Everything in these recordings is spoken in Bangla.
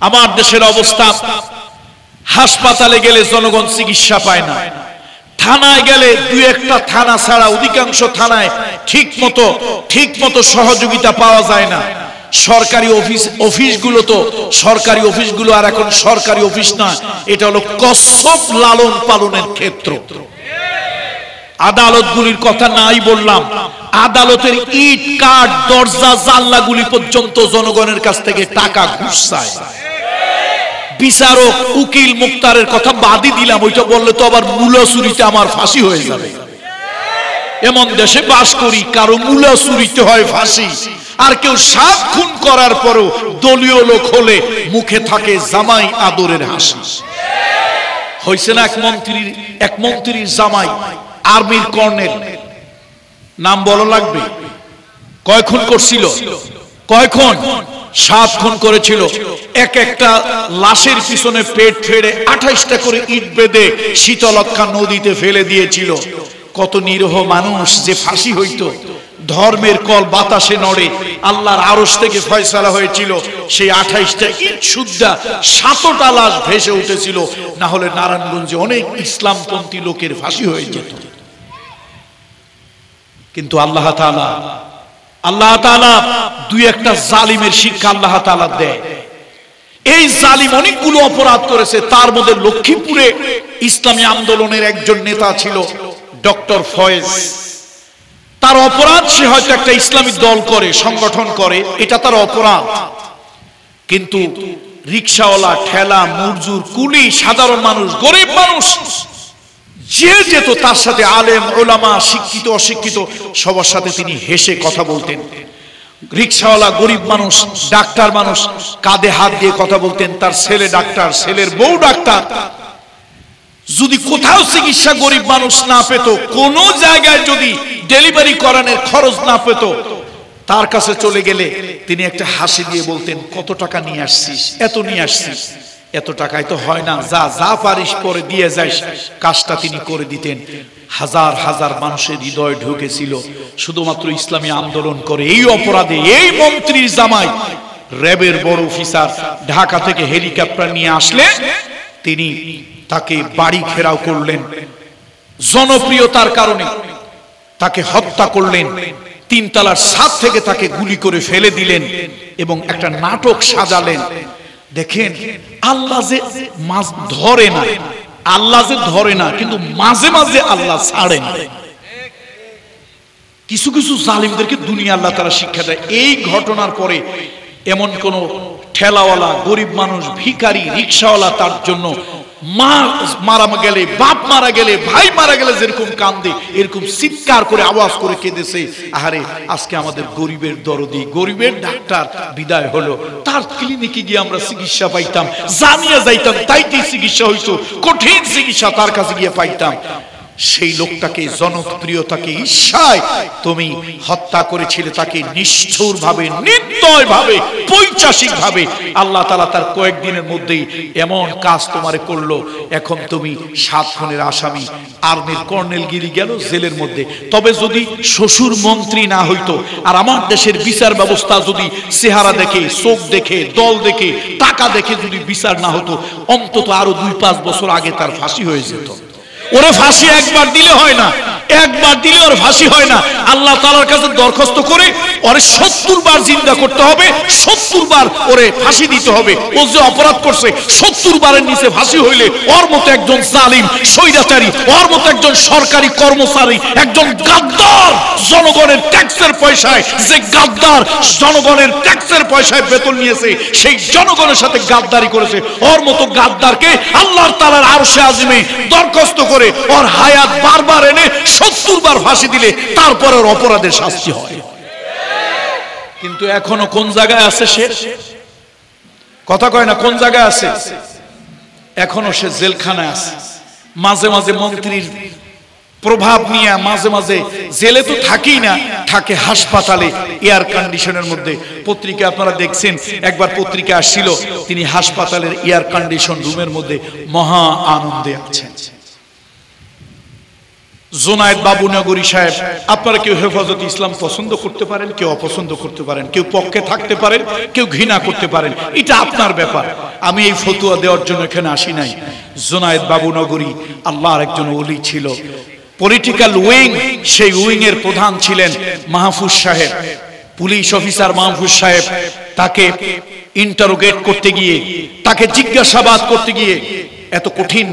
আমার দেশের অবস্থা, হাসপাতালে গেলে জনগণ চিকিৎসা পায় না, থানায় গেলে দুই একটা থানা ছাড়া অধিকাংশ থানায় ঠিক মতো সহযোগিতা পাওয়া যায় না। সরকারি অফিসগুলো তো সরকারি অফিসগুলো আর এখন সরকারি অফিস না, এটা হলো কচ্ছপ লালন পালনের ক্ষেত্র। আদালতগুলির কথা নাই বললাম, আদালতের ইট কাঠ দরজা জানলাগুলি পর্যন্ত জনগণের কাছ থেকে টাকা ঘুষ চায়। বিচারক উকিল মুক্তারের কথা বাদই দিলাম, ওইটা বললে তো আবার মূলা চুরিতে আমার ফাঁসি হয়ে যাবে। এমন দেশে বাস করি, কারো মূলা চুরিতে হয় ফাঁসি, আর কেউ 7 খুন করার পরও দলীয় লোক হলে মুখে থাকে জামাই আদরের হাসি। হয়েছে না এক মন্ত্রীর জামাই আর্মির কর্নেল, নাম বলা লাগবে, কয় খুন করছিল? কয় খুন? 7 খুন করেছিল। একটা লাশের পিছনে পেট ফেড়ে 28টা করে ইট বেঁধে শীতলক্ষা নদীতে ফেলে দিয়েছিল। কত নিরীহ মানুষ যে ফাঁসি হইতো। ধর্মের কল বাতাসে নড়ে, আল্লাহর আরশ থেকে ফয়সালা হয়েছিল, সেই 28টা ইট সুদ্ধা 7টা লাশ ভেসে উঠেছিল, না হলে নারায়ণগঞ্জে অনেক ইসলামপন্থী লোকের ফাঁসি হয়ে যেত। কিন্তু আল্লাহ তাআলা দুই একটা জালিমের শিক্ষা আল্লাহ তাআলা দেয়। এই জালিম অনেকগুলো অপরাধ করেছে, তার মধ্যে লক্ষ্মীপুরে ইসলামী আন্দোলনের একজন নেতা ছিল ডক্টর ফয়েজ। তার অপরাধ, সে হয়তো একটা ইসলামী দল করে, সংগঠন করে, এটা তার অপরাধ। কিন্তু রিকশাওয়ালা, ঠেলা, মজদুর, কুলি, সাধারণ মানুষ, গরিব মানুষ যে যেত তার সাথে, আলেম ওলামা, শিক্ষিত অশিক্ষিত সবার সাথে তিনি হেসে কথা বলতেন। রিকশাওয়ালা গরিব মানুষ, ডাক্তার মানুষ কাঁধে হাত দিয়ে কথা বলতেন। তার ছেলে ডাক্তার, ছেলের বউ ডাক্তার। যদি কোথাও চিকিৎসা গরিব মানুষ না পেত, কোন জায়গায় যদি ডেলিভারি করানোর খরচ না পেত, তার কাছে চলে গেলে তিনি একটা হাসি দিয়ে বলতেন, কত টাকা নিয়ে আসছিস? এত নিয়ে আসছিস। এত টাকায় তো হয় না, যা পারিস পরে দিয়ে যাস। কাজটা তিনি করে দিতেন। হাজার হাজার মানুষের হৃদয় ঢুকেছিল শুধুমাত্র ইসলামী আন্দোলন করে। এই অপরাধে এই মন্ত্রীর জামাই, র্যাবের বড় অফিসার, ঢাকা থেকে হেলিকপ্টার নিয়ে আসলে তিনি তাকে বাড়ি ঘেরাও করলেন। জনপ্রিয়তার কারণে তাকে হত্যা করলেন। 3 তলার ছাদ থেকে তাকে গুলি করে ফেলে দিলেন এবং একটা নাটক সাজালেন। দেখেন, আল্লাহ যে ধরে না, কিন্তু মাঝে মাঝে আল্লাহ ছাড়েন। কিছু কিছু জালিমদেরকে দুনিয়া আল্লাহ তাআলা শিক্ষা দেয়। এই ঘটনার পরে এমন কোন ঠেলাওয়ালা, গরিব মানুষ, ভিখারি, রিকশাওয়ালা তার জন্য মা মারা গেলে, বাপ মারা গেলে, ভাই মারা গেলে যেরকম কান্দে, এরকম চিৎকার করে আওয়াজ করে কেঁদেছে, আহারে আজকে আমাদের গরিবের দরদি, গরিবের ডাক্তার বিদায় হলো, তার ক্লিনিকে গিয়ে আমরা চিকিৎসা পাইতাম, জানিয়ে যাইতাম, তাইতেই চিকিৎসা হইতো, কঠিন চিকিৎসা তার কাছে গিয়ে পাইতাম। সেই লোকটাকে, জনপ্রিয়তাকে ঈর্ষায় তুমি হত্যা করেছিলে, তাকে নিষ্ঠুর ভাবে, নির্দয় ভাবে, পৈশাচিক ভাবে আল্লাহ তাআলা তার কয়েকদিনের মধ্যেই এমন কাজ তোমারে করলো। এখন তুমি 7 খুনের আসামি, আর্মির কর্নেলগিরি গেল জেলের মধ্যে। তবে যদি শ্বশুর মন্ত্রী না হইতো, আর আমার দেশের বিচার ব্যবস্থা যদি চেহারা দেখে, চোখ দেখে, দল দেখে, টাকা দেখে যদি বিচার না হতো, অন্তত আরো 2-5 বছর আগে তার ফাঁসি হয়ে যেত। ওরে ফাঁসি একবার দিলে হয় না, একবার দিলে ওর ফাঁসি হয় না। আল্লাহ তাআলার কাছে দরখাস্ত করে ওরে 70 বার জিন্দা করতে হবে, 70 বার ওরে ফাঁসি দিতে হবে। ও যে অপরাধ করছে, 70 বারের নিচে ফাঁসি হইলে ওর মতো একজন জালিম, স্বৈরাচারী, ওর মতো একজন সরকারি কর্মচারী, একজন গাদ্দার, জনগণের ট্যাক্সের পয়সায় যে গাদ্দার, জনগণের ট্যাক্সের পয়সায় বেতন নিয়েছে, সেই জনগণের সাথে গাদ্দারি করেছে, ওর মতো গাদ্দারকে আল্লাহ তাআলার আরশে আজিমে দরখাস্ত করে ওর হায়াত বারবার এনে 70 বার ফাঁসি দিলে তারপর ওর অপরাধের শাস্তি হয়। কিন্তু এখনো কোন জায়গায় আছে সে? কথা কয় না, কোন জায়গায় আছে? এখনো সে জেলখানায় আছে। মাঝে মাঝে মন্ত্রীর প্রভাব নিয়ে মাঝে মাঝে জেলে তো থাকেই না, থাকে হাসপাতালে এয়ার কন্ডিশনের মধ্যে। পত্রিকা আপনারা দেখছেন, একবার পত্রিকা আসছিল, তিনি হাসপাতালের এয়ার কন্ডিশন রুমের মধ্যে মহা আনন্দে আছেন। জোনায়েদ বাবুনগরী সাহেব, আপনারা কেউ হেফাজতে ইসলাম পছন্দ করতে পারেন, কেউ অপছন্দ করতে পারেন, কেউ পক্ষে থাকতে পারেন, কেউ ঘৃণা করতে পারেন, এটা আপনার ব্যাপার। আমি এই ফতোয়া দেওয়ার জন্য এখানে আসি নাই। জোনায়েদ বাবুনগরী আল্লাহর একজন ওলি ছিল, পলিটিক্যাল উইং, সেই উইং এর প্রধান ছিলেন মাহফুজ সাহেব, পুলিশ অফিসার মাহফুজ সাহেব। তাকে ইন্টারোগেট করতে গিয়ে, তাকে জিজ্ঞাসাবাদ করতে গিয়ে এত কঠিন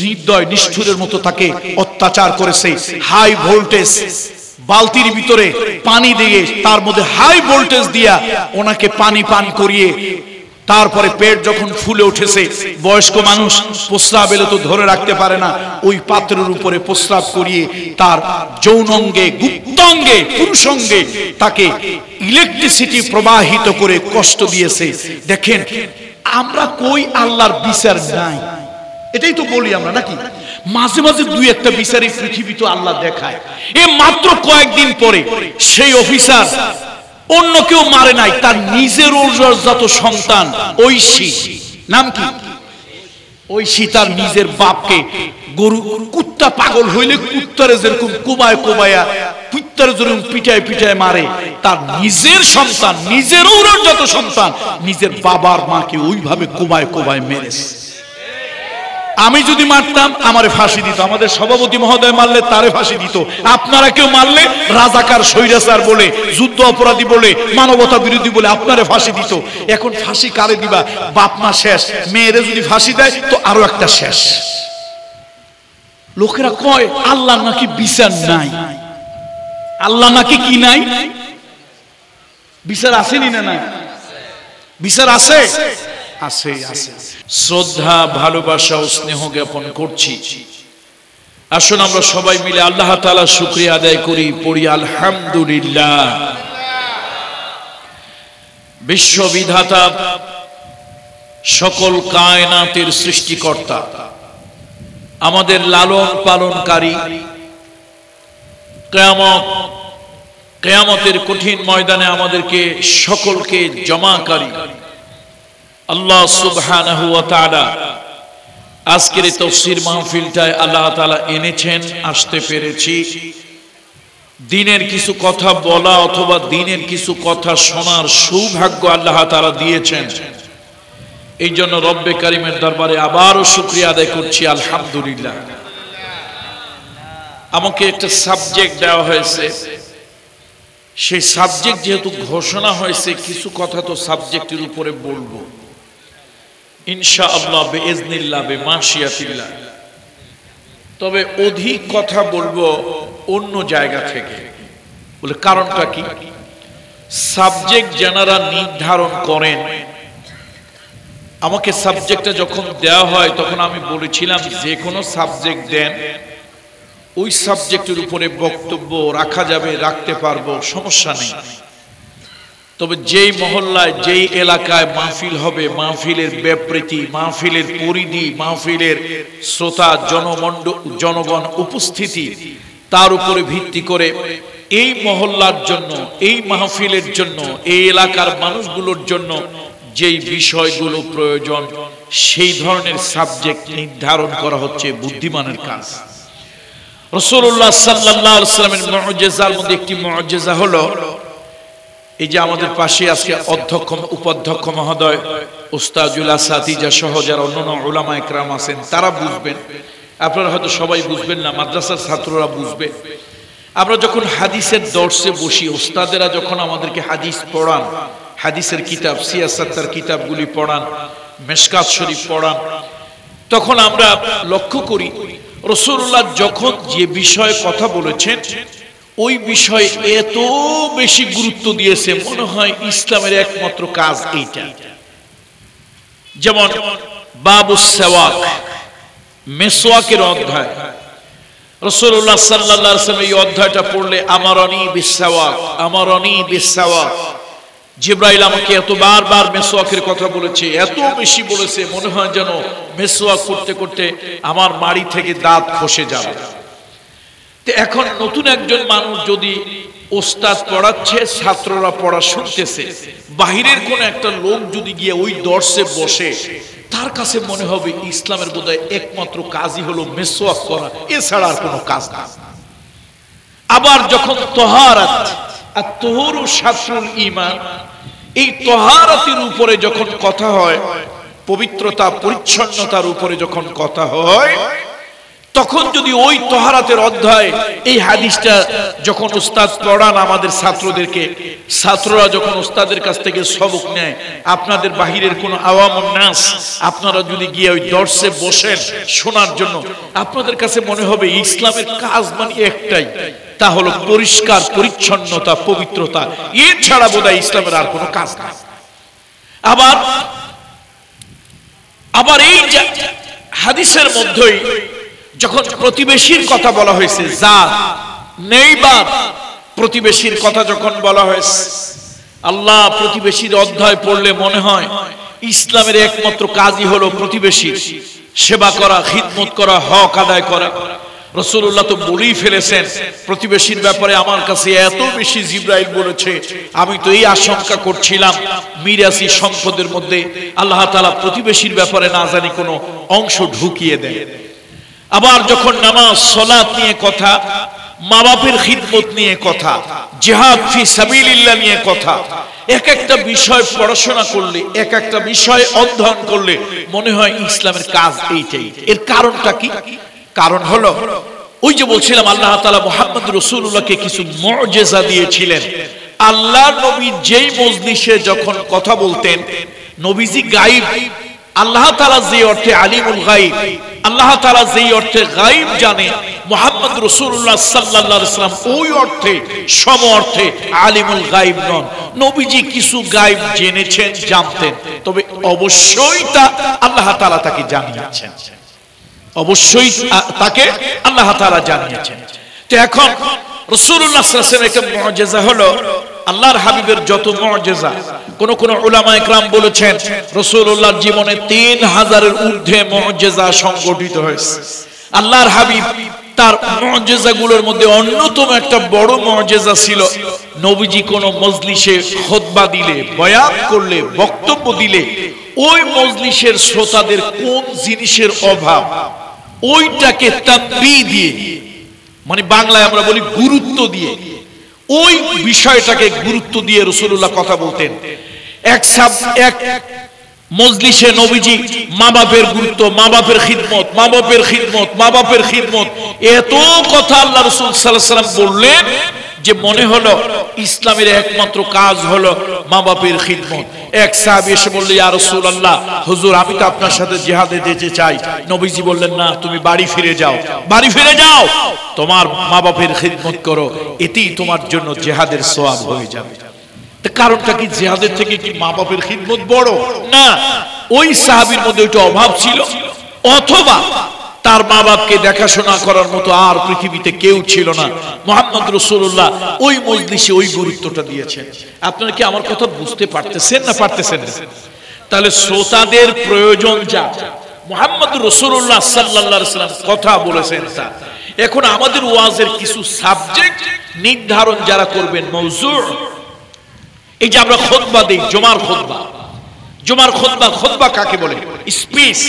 নির্দয় নিষ্ঠুরের মতো তাকে অত্যাচার করেছে। হাই ভোল্টেজ বালতির ভিতরে পানি দিয়ে, তার মধ্যে হাই ভোল্টেজ দিয়া ওনাকে পানি পান করিয়ে, তারপরে পেট যখন ফুলে উঠেছে, বয়স্ক মানুষ প্রস্রাব এলে তো ধরে রাখতে পারে না, ওই পাত্রের উপরে প্রস্রাব করিয়ে তার যৌনাঙ্গে, গুপ্তাঙ্গে, পুরুষাঙ্গে তাকে ইলেকট্রিসিটি প্রবাহিত করে কষ্ট দিয়েছে। দেখেন, আমরা কই আল্লাহর বিচার নাই, এটাই তো বলি আমরা নাকি? মাঝে মাঝে দুই একটা বিচারই পৃথিবী তো আল্লাহ দেখায়। এ মাত্র কয়েকদিন পরে সেই অফিসার অন্য কেউ মারে নাই, তার নিজের যত সন্তান ঐশী, নাম কি, ঐশী তার নিজের বাপকে, গরু কুত্তা পাগল হইলে কুত্তারে যেরকম কোবায় কোবায়া, কুত্তারে যেরকম পিটায় পিটায় মারে, তার নিজের সন্তান, নিজের যত সন্তান, নিজের বাবার মাকে ওইভাবে কোবায় কোবায় মেরেছে। আমি যদি মারতাম আমারে ফাঁসি দিত, আমাদের সভাপতি মহোদয় মারলে তারে ফাঁসি দিত, আপনারা কেউ মারলে রাজাকার, স্বৈরাচার বলে, যুদ্ধ অপরাধী বলে, মানবতা বিরোধী বলে আপনারে ফাঁসি দিত। এখন ফাঁসি কারে দিবা? বাপ মা শেষ, মেয়েরে যদি ফাঁসি দেয় তো আরো একটা শেষ। লোকেরা কয় আল্লাহ নাকি বিচার নাই, আল্লাহ নাকি কি নাই, বিচার আসেনি না? নাই, বিচার আছে, আছে, আছে। শ্রদ্ধা, ভালোবাসা ও স্নেহ জ্ঞাপন করছি। আসুন আমরা সবাই মিলে আল্লাহ তাআলার শুকরিয়া আদায় করি, পড়ি আলহামদুলিল্লাহ। বিশ্ববিধাতা, সকল কায়নাতের সৃষ্টিকর্তা, আমাদের লালন পালনকারী, কিয়ামতের কঠিন ময়দানে আমাদেরকে সকলকে জমাকারী আল্লাহ সুবহানাহু ওয়া তাআলা আজকের এই তাফসীর মাহফিলটায় আল্লাহ তাআলা এনেছেন, আসতে পেরেছি। দিনের কিছু কথা বলা অথবা দিনের কিছু কথা শোনার সৌভাগ্য আল্লাহ তাআলা দিয়েছেন। এই জন্য রব্বে কারিমের দরবারে আবারও শুকরিয়া আদায় করছি, আলহামদুলিল্লাহ। আমাকে একটা সাবজেক্ট দেওয়া হয়েছে, সেই সাবজেক্ট যেহেতু ঘোষণা হয়েছে, কিছু কথা তো সাবজেক্টের উপরে বলবো ইনশাআল্লাহ, বিইজনিল্লাহ, বিমাশিয়াতিল্লাহ। তবে অধিক কথা বলবো অন্য জায়গা থেকে। বলে কারণটা কি? সাবজেক্ট যারা নির্ধারণ করেন, আমাকে সাবজেক্টটা যখন দেওয়া হয় তখন আমি বলেছিলাম যে কোনো সাবজেক্ট দেন, ওই সাবজেক্টের উপরে বক্তব্য রাখা যাবে, রাখতে পারবো, সমস্যা নেই। তবে যেই মহল্লায়, যেই এলাকায় মাহফিল হবে, মাহফিলের ব্যাপৃতি, মাহফিলের পরিধি, মাহফিলের শ্রোতা জনগণ উপস্থিতি, তার উপরে ভিত্তি করে এই মহল্লার জন্য, এই মাহফিলের জন্য, এই এলাকার মানুষগুলোর জন্য যেই বিষয়গুলো প্রয়োজন, সেই ধরনের সাবজেক্ট নির্ধারণ করা হচ্ছে বুদ্ধিমানের কাজ। রাসূলুল্লাহ সাল্লাল্লাহু আলাইহি ওয়াসাল্লামের মুআজিজার মধ্যে একটি মুআজিজা হলো এই যে আমাদের পাশে আজকে অধ্যক্ষ, উপাধ্যক্ষ মহোদয়, উস্তাজুল আসাতিজা সহ যারা অন্যান্য উলামা ইকরাম আছেন, তারা বুঝবেন, আপনারা হয়তো সবাই বুঝবেন না, মাদ্রাসার ছাত্ররা বুঝবে। আমরা যখন হাদিসের দর্শে বসি, উস্তাদেরা যখন আমাদেরকে হাদিস পড়ান, হাদিসের কিতাব, সিয়াসাতের কিতাবগুলি পড়ান, মিশকাত শরীফ পড়ান, তখন আমরা লক্ষ্য করি রাসূলুল্লাহ যখন যে বিষয়ে কথা বলেছেন, ওই বিষয়ে এত বেশি গুরুত্ব দিয়েছে, মনে হয় ইসলামের একমাত্র কাজ এইটা। যেমন বাবুস সিওয়াক, মিসওয়াকের অধ্যায়, রাসূলুল্লাহ সাল্লাল্লাহু আলাইহি ওয়াসাল্লাম এই অধ্যায়টা পড়লে আমারনি বিসওয়াক, আমারনি বিসওয়াক, জিবরাইল আমাকে এত বারবার মিসওয়াকের কথা বলেছে, এত বেশি বলেছে, মনে হয় যেন মিসওয়াক করতে করতে আমার মাড়ি থেকে দাঁত খসে যাবে। এখন নতুন একজন মানুষ যদি ওস্তাদ পড়াচ্ছে, ছাত্ররা পড়া শুনতেছে, বাহিরের কোন একটা লোক যদি গিয়ে ওই দর্শে বসে, তার কাছে মনে হবে ইসলামের বোধহয় একমাত্র কাজই হলো মিসওয়াক করা, এছাড়া আর কোনো কাজ না। আবার যখন তাহারাত, আত-তাহুরু শাতরুল ঈমান, এই তাহারাতের উপরে যখন কথা হয়, পবিত্রতা পরিচ্ছন্নতার উপরে যখন কথা হয়, তখন যদি ওই তাহারাতের অধ্যায়, এই হাদিসটা যখন উস্তাদ পড়ান আমাদের ছাত্রদেরকে, ছাত্ররা যখন উস্তাদের কাছ থেকে সবক নেয়, আপনাদের বাহিরের কোন আওয়ামুন নাস আপনারা যদি গিয়ে ওই দর্শে বসেন শোনার জন্য, আপনাদের কাছে মনে হবে ইসলামের কাজ মানে একটাই, তা হলো পরিষ্কার পরিচ্ছন্নতা, পবিত্রতা, এছাড়া বোধহয় ইসলামের আর কোনো কাজ নাই। আবার এই হাদিসের মধ্যেই যখন প্রতিবেশীর কথা বলা হয়েছে, জাত নেইবার, প্রতিবেশীর কথা যখন বলা হয়েছে, আল্লাহ প্রতিবেশীর অধ্যায় পড়লে মনে হয় ইসলামের একমাত্র কাজই হলো প্রতিবেশীর সেবা করা, খিদমত করা, হক আদায় করা। রাসূলুল্লাহ তো বলেই ফেলেছেন, প্রতিবেশীর ব্যাপারে আমার কাছে এত বেশি জিবরাইল বলেছে, আমি তো এই আশঙ্কা করছিলাম মিরাসি সম্পদের মধ্যে আল্লাহ তাআলা প্রতিবেশীর ব্যাপারে না জানি কোনো অংশ ঢুকিয়ে দেয়। আবার যখন নামাজ, সালাত নিয়ে কথা, মা বাপের খিদমত নিয়ে কথা, জিহাদ ফি সাবিলিল্লাহ নিয়ে কথা, এক একটা বিষয় পড়াশোনা করলে, এক একটা বিষয় অধ্যয়ন করলে মনে হয় ইসলামের কাজ এইটাই। এর কারণটা কি? কারণ হলো ওই যে বলছিলাম, আল্লাহ তাআলা মুহাম্মদ রাসূলুল্লাহকে কিছু মুআজিজা দিয়েছিলেন। আল্লাহর নবী যেই মজলিসে যখন কথা বলতেন, নবীজি গায়েব, আল্লাহ তাআলা যে অর্থে আলিমুল গায়ব, আল্লাহ তাআলা যেই অর্থে গায়ব জানে, মুহাম্মদ রাসূলুল্লাহ সাল্লাল্লাহু আলাইহি ওয়াসাল্লাম ওই অর্থে, সম অর্থে আলিমুল গায়ব নন। নবীজি কিছু গায়ব জেনেছেন, জানতেন, তবে অবশ্যই তা আল্লাহ তাআলা তাকে জানিয়েছেন, অবশ্যই তাকে আল্লাহ তাআলা জানিয়েছেন। তো এখন রাসূলুল্লাহ সাল্লাল্লাহু আলাইহি ওয়াসাল্লামের একটা মুআজিজা হলো, আল্লাহর হাবিবের যত মুআজিজা, কোন কোন উলামা ইকরাম বলেছেন রাসূলুল্লাহর জীবনে 3000-এর ঊর্ধ্বে মুআজিজা সংগঠিত হয়েছে। আল্লাহর হাবিব তার মুআজিজাগুলোর মধ্যে অন্যতম একটা বড় মুআজিজা ছিল, নবীজি কোন মজলিসে খুতবা দিলে, বয়ান করলে, বক্তব্য দিলে, ওই মজলিসের শ্রোতাদের কোন জিনিসের অভাব, ওইটাকে তাকবীর দিয়ে, মানে বাংলায় আমরা বলি গুরুত্ব দিয়ে, ওই বিষয়টাকে গুরুত্ব দিয়ে রাসূলুল্লাহ কথা বলতেন। এক মজলিসে নবীজি মা বাপের গুরুত্ব, মা বাপের খিদমত, মা বাপের খিদমত, মা বাপের খিদমত, এত কথা আল্লাহ রাসূল সাল্লাল্লাহু আলাইহি ওয়াসাল্লাম বললেন যে মনে হলো ইসলামের একমাত্র কাজ হলো মা বাপের খিদমত। এক সাহাবী এসে বলল, ইয়া রাসূলুল্লাহ, হুজুর আমি তো আপনার সাথে জিহাদে যেতে চাই। নবীজি বললেন, না, তুমি বাড়ি ফিরে যাও, বাড়ি ফিরে যাও, তোমার মা বাপের খিদমত করো, এতেই তোমার জন্য জিহাদের সওয়াব হয়ে যাবে। কারণটা কি? জিহাদের থেকে কি মা বাপের খিদমত বড়? না, ওই সাহাবীর মধ্যে ওইটা অভাব ছিল, অথবা তার মা বাপকে দেখাশোনা করার মতো আর পৃথিবীতে কেউ ছিল না। মুহাম্মদ রাসূলুল্লাহ ওই মজলিসে ওই গুরুত্বটা দিয়েছেন। আপনারা কি আমার কথা বুঝতে পারতেছেন না পারতেছেন না? তাহলে শ্রোতাদের প্রয়োজন যা, মুহাম্মদ রাসূলুল্লাহ সাল্লাল্লাহু আলাইহি ওয়াসাল্লাম কথা বলেছেন তা। এখন আমাদের ওয়াজের কিছু সাবজেক্ট নির্ধারণ যারা করবেন, মওযু, এই যে আমরা খুতবা দেই, জুমার খুতবা, জুমার খুতবা, খুতবা কাকে বলে? স্পিচ।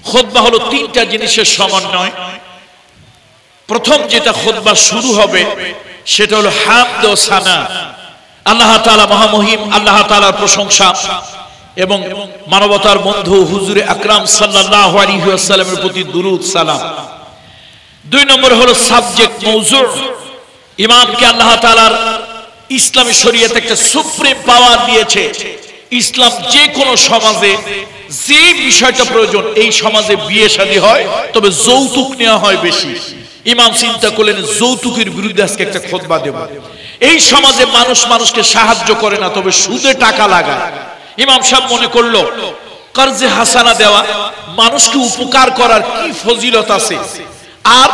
খুতবা হলো তিনটা জিনিসের সমন্বয়। প্রথম যেটা খুতবা শুরু হবে সেটা হলো হামদ ও সানা, আল্লাহ তাআলা মহামহিম, আল্লাহ তাআলার প্রশংসা এবং মানবতার বন্ধু হুজুরে আকরাম সাল্লাল্লাহু আলাইহি ওয়াসাল্লামের প্রতি দুরূদ সালাম। দুই নম্বর হলো সাবজেক্ট, মওযু। ইমামকে আল্লাহ তাআলার ইসলামী শরীয়তে একটা সুপ্রিম পাওয়ার দিয়েছে। ইসলাম যে কোনো সমাজে যে বিষয়টা প্রয়োজন, এই সমাজে বিয়ে শাদী হয় তবে যৌতুক নেওয়া হয় বেশি। ইমাম চিন্তা করলেন যৌতুকের বিরুদ্ধে আজকে একটা খুতবা দেব। এই সমাজে মানুষ মানুষকে সাহায্য করে না, তবে সুদে টাকা লাগায়। ইমাম সাহেব মনে করলো কর্জে হাসানা দেওয়া, মানুষকে উপকার করার কি ফজিলত আছে, আর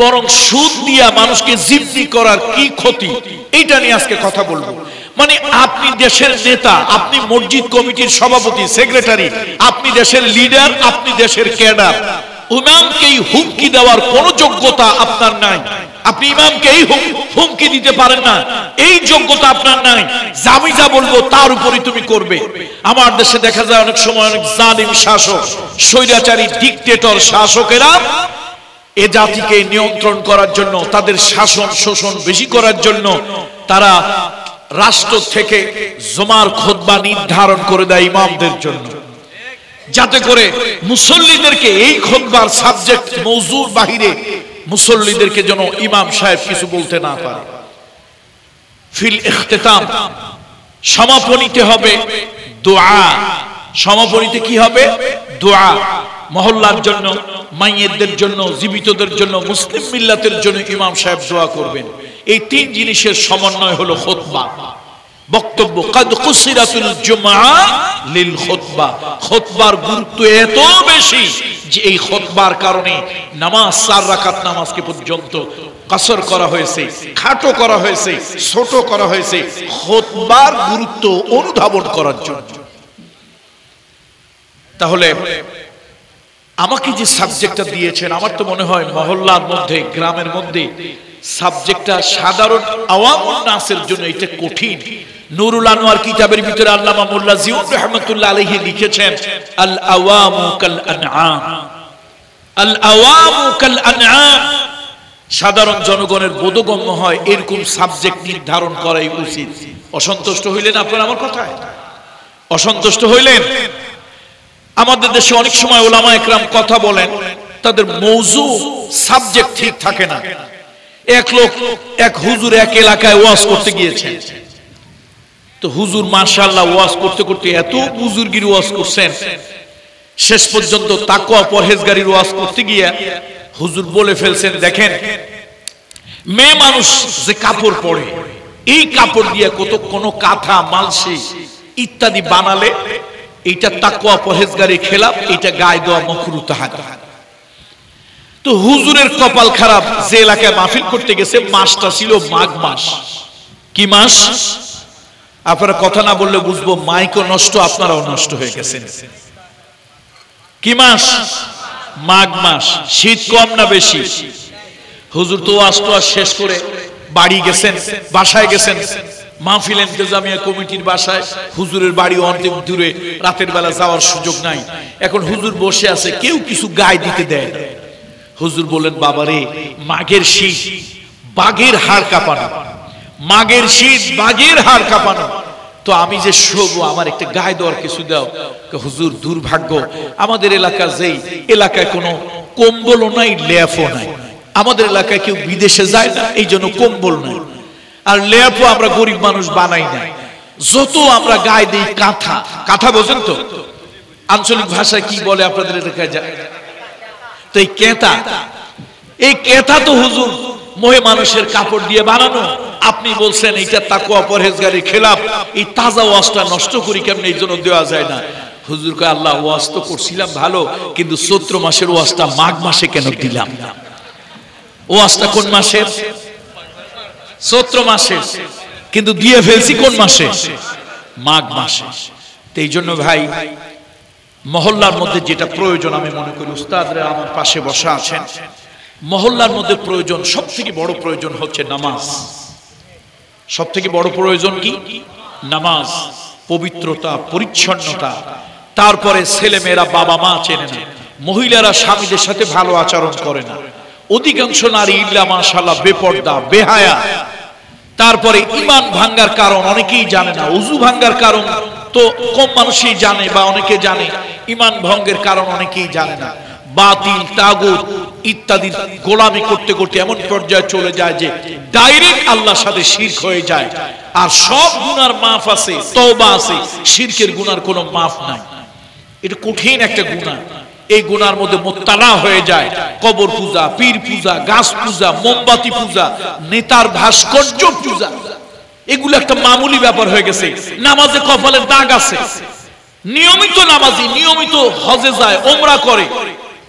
বরং সুদ দিয়া মানুষকে জিম্মি করার কি ক্ষতি, এইটা নিয়ে আজকে কথা বলবো। মানে আপনি দেশের নেতা, আপনি মসজিদ কমিটির সভাপতি, সেক্রেটারি, আপনি দেশের লিডার, আপনি দেশের ক্যাডার, ইমামকেই হুমকি দেওয়ার কোন যোগ্যতা আপনার নাই। আপনি ইমামকেই হুমকি দিতে পারেন না, এই যোগ্যতা আপনার নাই। আমি যা বলবো তার উপরই তুমি করবে। আমার দেশে দেখা যায় অনেক সময় অনেক জালিম শাসক, স্বৈরাচারী ডিক্টেটর শাসকেরা এ জাতিকে নিয়ন্ত্রণ করার জন্য, তাদের শাসন শোষণ বেশি করার জন্য তারা রাষ্ট্র থেকে জুমার খুতবা নির্ধারণ করে দেয় ইমামদের জন্য, যাতে করে মুসল্লিদেরকে এই খুতবার সাবজেক্ট মওজুর বাহিরে মুসল্লিদেরকে যেন ইমাম সাহেব কিছু বলতে না পারে। ফিল ইখতিতাম, সমাপনীতে হবে দোয়া। সমাপনীতে কি হবে? দোয়া। মহল্লার জন্য, মাইয়েতদের জন্য, জীবিতদের জন্য, মুসলিম মিল্লাতের জন্য ইমাম সাহেব দোয়া করবেন। এই তিন জিনিসের সমন্বয় হলো খুতবা, বক্তব্য। কাদ কুসিরাতুল জুমআ লিল খুতবা, খুতবার গুরুত্ব এত বেশি যে এই খুতবার কারণে নামাজ 4 রাকাত নামাজকে পর্যন্ত কাসর করা হয়েছে, খাটো করা হয়েছে, ছোট করা হয়েছে খুতবার গুরুত্ব অনুধাবন করার জন্য। তাহলে আমাকে যে সাবজেক্টটা দিয়েছেন, আমার তো মনে হয় মহল্লার মধ্যে, গ্রামের মধ্যে সাবজেক্টটা সাধারণ আওয়ামুন নাসের জন্য এটা কঠিন। নুরুল আনোয়ার কিতাবের ভিতরে আল্লামা মোল্লা জিউন রাহমাতুল্লাহ আলাইহি লিখেছেন, আল আওয়ামু কাল আনআম, আল আওয়ামু কাল আনআম, সাধারণ জনগণের বোধগম্য হয় এরকম সাবজেক্ট নির্ধারণ করাই উচিত। অসন্তুষ্ট হইলেন আপনারা আমার কথায়? অসন্তুষ্ট হইলেন? আমাদের দেশে অনেক সময় উলামা একরাম কথা বলেন, তাদের মওজু সাবজেক্ট ঠিক থাকে না। এক লোক, এক হুজুর এক এলাকায় ওয়াজ করতে গিয়েছেন, তো হুজুর মাশাআল্লাহ ওয়াজ করতে করতে এত বুজুর্গির ওয়াজ করছেন, শেষ পর্যন্ত তাকওয়া পরহেজগারির ওয়াজ করতে গিয়ে হুজুর বলে ফেলছেন, দেখেন মেয়ে মানুষ যে কাপড় পরে, এই কাপড় দিয়ে কোনো কাঁথা, মালসি ইত্যাদি বানালে এটা তাকওয়া পরহেজগারির খেলাফ, এটা গায়ে দেওয়া মাকরুহ তাহারা। তো হুজুরের কপাল খারাপ, যে এলাকায় মাহফিল করতে গেছে মাসটা ছিল মাঘ মাস। কি মাস? আপনারা কথা না বললে বুঝবো মাইকও নষ্ট, আপনারাও নষ্ট হয়ে গেছেন। কি মাস? মাঘ মাস। শীত কম না বেশি? হুজুর তো ওয়াজ শেষ করে বাড়ি গেছেন, বাসায় গেছেন, মাহফিল ইন্তেজামিয়া কমিটির বাসায়। হুজুরের বাড়ি অনেক দূরে, রাতের বেলা যাওয়ার সুযোগ নাই। এখন হুজুর বসে আছে, কেউ কিছু গায়ে দিতে দেয় না। হুজুর বলেন, বাবারে মাঘের শীত বাঘের হাড় কাঁপানো, মাঘের শীত বাঘের হাড় কাঁপানো, তো আমি যে শোবো, আমার একটা গায়ে দেওয়ার কিছু দাও। হুজুর দুর্ভাগ্য, আমাদের এলাকা যেই এলাকায় কোনো কম্বলও নাই, লেপও নাই। আমাদের এলাকায় কেউ বিদেশে যায় না, এই জন্য কম্বল নাই, আর লেপও আমরা গরিব মানুষ বানাই না। যত আমরা গায়ে দিই কাঁথা, কাঁথা বোঝেন তো আঞ্চলিক ভাষায় কি বলে আপনাদের এলাকায়? তো এই কেতা, এই কেতা তো হুজুর মহে মানুষের কাপড় দিয়ে বানানো। আপনি বলছেন এইটা তাকওয়া পরহেজগারির খেলাফ, এই তাজা ওয়াজটা নষ্ট করি কেমন, এই জন্য দেওয়া যায় না। হুজুর কয়, আল্লাহ ওয়াজ তো করছিলাম ভালো, কিন্তু চৈত্র মাসের ওয়াজটা মাঘ মাসে কেন দিলাম না? ওয়াজটা কোন মাসে? চৈত্র মাসে, কিন্তু দিয়ে ফেলছি কোন মাসে? মাঘ মাসে। তো এই জন্য ভাই, মহল্লার মধ্যে যেটা প্রয়োজন আমি মনে করি, উস্তাদরা আমার পাশে বসা আছেন, মহল্লার মধ্যে প্রয়োজন, সব থেকে বড় প্রয়োজন হচ্ছে নামাজ। সব থেকে বড় প্রয়োজন কি? নামাজ, পবিত্রতা, পরিচ্ছন্নতা। তারপরে ছেলে মেয়েরা বাবা মা চেনে না, মহিলারা স্বামীদের সাথে ভালো আচরণ করে না, অধিকাংশ নারী ইল্লা মাশাআল্লাহ বেপর্দা, বেহায়া। তারপরে ঈমান ভাঙ্গার কারণ অনেকেই জানে না, ওযু ভাঙ্গার কারণ তো কম মানুষই জানে, বা অনেকে জানে, ঈমান ভঙ্গের কারণ অনেকেই জানে না। বাতিল, তাগুত ইত্যাদি গোলামি করতে করতে এমন পর্যায়ে চলে যায় যে ডাইরেক্ট আল্লাহর সাথে শিরক হয়ে যায়। আর সব গুনার মাফ আছে, তওবা আছে, শিরকের গুনার কোনো মাফ নাই। এটা কঠিন একটা গুনাহ। এই গুনার মধ্যে মোত্তালা হয়ে যায় কবর পূজা, পীর পূজা, গাছ পূজা, মোমবাতি পূজা, নেতার ভাস্কর্য পূজা। এগুলো একটা মামুলি ব্যাপার হয়ে গেছে। নামাজে কপালের দাগ আছে, নিয়মিত নামাজি, নিয়মিত হজে যায়, ওমরা করে,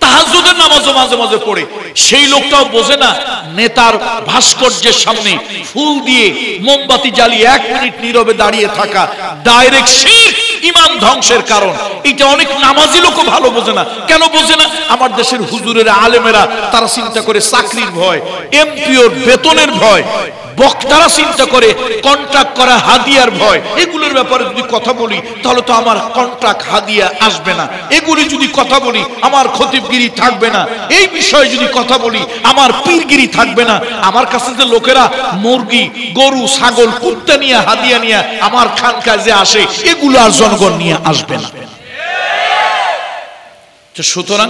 তাহাজ্জুদের নামাজও মাঝে মাঝে পড়ে, সেই লোকটাও বোঝে না নেতার ভাস্কর্যের সামনে ফুল দিয়ে মোমবাতি জ্বালিয়ে 1 মিনিট নীরবে দাঁড়িয়ে থাকা ডাইরেক্ট শিরক, ঈমান ধ্বংসের কারণ। এটা অনেক নামাজি লোকও ভালো বোঝে না। কেন বোঝে না? আমার দেশের হুজুরের আলেমেরা তারা চিন্তা করে চাকরির ভয়, এমপিওর বেতনের ভয়, বক্তারা চিন্তা করে কন্ট্রাক্ট করা হাদিয়ার ভয়। এগুলোর ব্যাপারে যদি কথা বলি তাহলে তো আমার কন্ট্রাক্ট হাদিয়া আসবে না, এগুলি যদি কথা বলি আমার খতিবগিরি থাকবে না, এই বিষয়ে যদি কথা বলি, আমার পীরগিরি থাকবে না। আমার কাছে যে লোকেরা মুরগি, গরু, ছাগল, কুত্তা নিয়ে, হাদিয়া নিয়ে আমার খানকায় যে আসে, এগুলো আর জনগণ নিয়ে আসবে না। সুতরাং